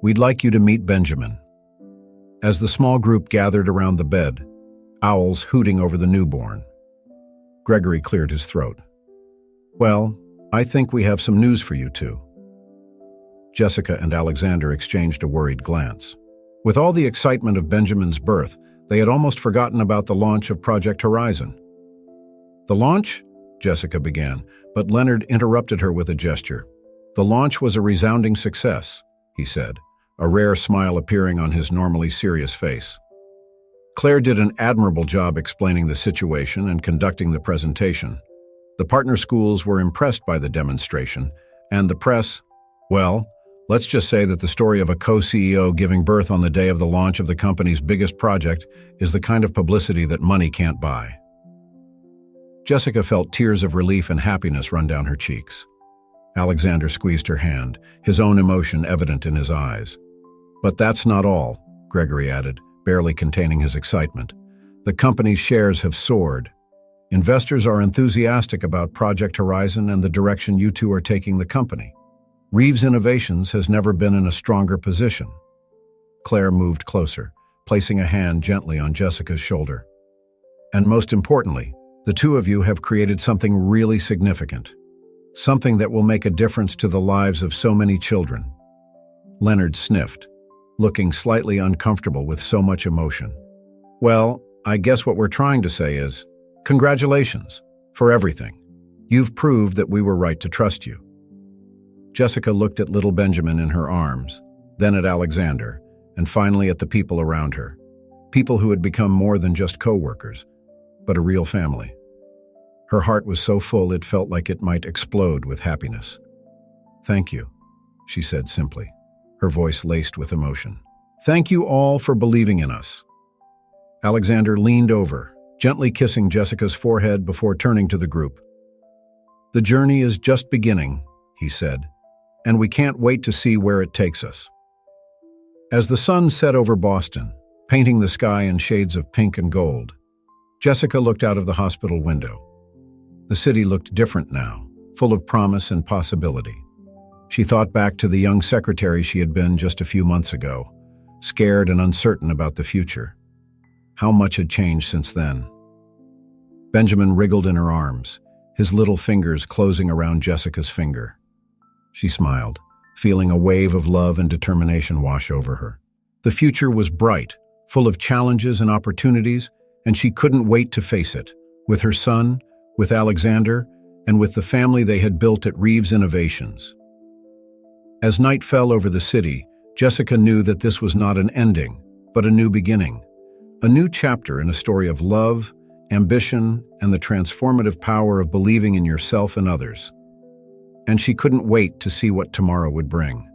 We'd like you to meet Benjamin." As the small group gathered around the bed, owls hooting over the newborn, Gregory cleared his throat. "Well, I think we have some news for you two." Jessica and Alexander exchanged a worried glance. With all the excitement of Benjamin's birth, they had almost forgotten about the launch of Project Horizon. "The launch?" Jessica began, but Leonard interrupted her with a gesture. "The launch was a resounding success," he said, a rare smile appearing on his normally serious face. Claire did an admirable job explaining the situation and conducting the presentation. The partner schools were impressed by the demonstration, and the press, well, let's just say that the story of a co-CEO giving birth on the day of the launch of the company's biggest project is the kind of publicity that money can't buy. Jessica felt tears of relief and happiness run down her cheeks. Alexander squeezed her hand, his own emotion evident in his eyes. "But that's not all," Gregory added, barely containing his excitement. "The company's shares have soared. Investors are enthusiastic about Project Horizon and the direction you two are taking the company. Reeves Innovations has never been in a stronger position." Claire moved closer, placing a hand gently on Jessica's shoulder. "And most importantly, the two of you have created something really significant. Something that will make a difference to the lives of so many children." Leonard sniffed, looking slightly uncomfortable with so much emotion. "Well, I guess what we're trying to say is, congratulations for everything. You've proved that we were right to trust you." Jessica looked at little Benjamin in her arms, then at Alexander, and finally at the people around her. People who had become more than just co-workers, but a real family. Her heart was so full it felt like it might explode with happiness. "Thank you," she said simply, her voice laced with emotion. "Thank you all for believing in us." Alexander leaned over, gently kissing Jessica's forehead before turning to the group. "The journey is just beginning," he said, "and we can't wait to see where it takes us." As the sun set over Boston, painting the sky in shades of pink and gold, Jessica looked out of the hospital window. The city looked different now, full of promise and possibility. She thought back to the young secretary she had been just a few months ago, scared and uncertain about the future. How much had changed since then? Benjamin wriggled in her arms, his little fingers closing around Jessica's finger. She smiled, feeling a wave of love and determination wash over her. The future was bright, full of challenges and opportunities, and she couldn't wait to face it, with her son, with Alexander, and with the family they had built at Reeves Innovations. As night fell over the city, Jessica knew that this was not an ending, but a new beginning. A new chapter in a story of love, ambition, and the transformative power of believing in yourself and others. And she couldn't wait to see what tomorrow would bring.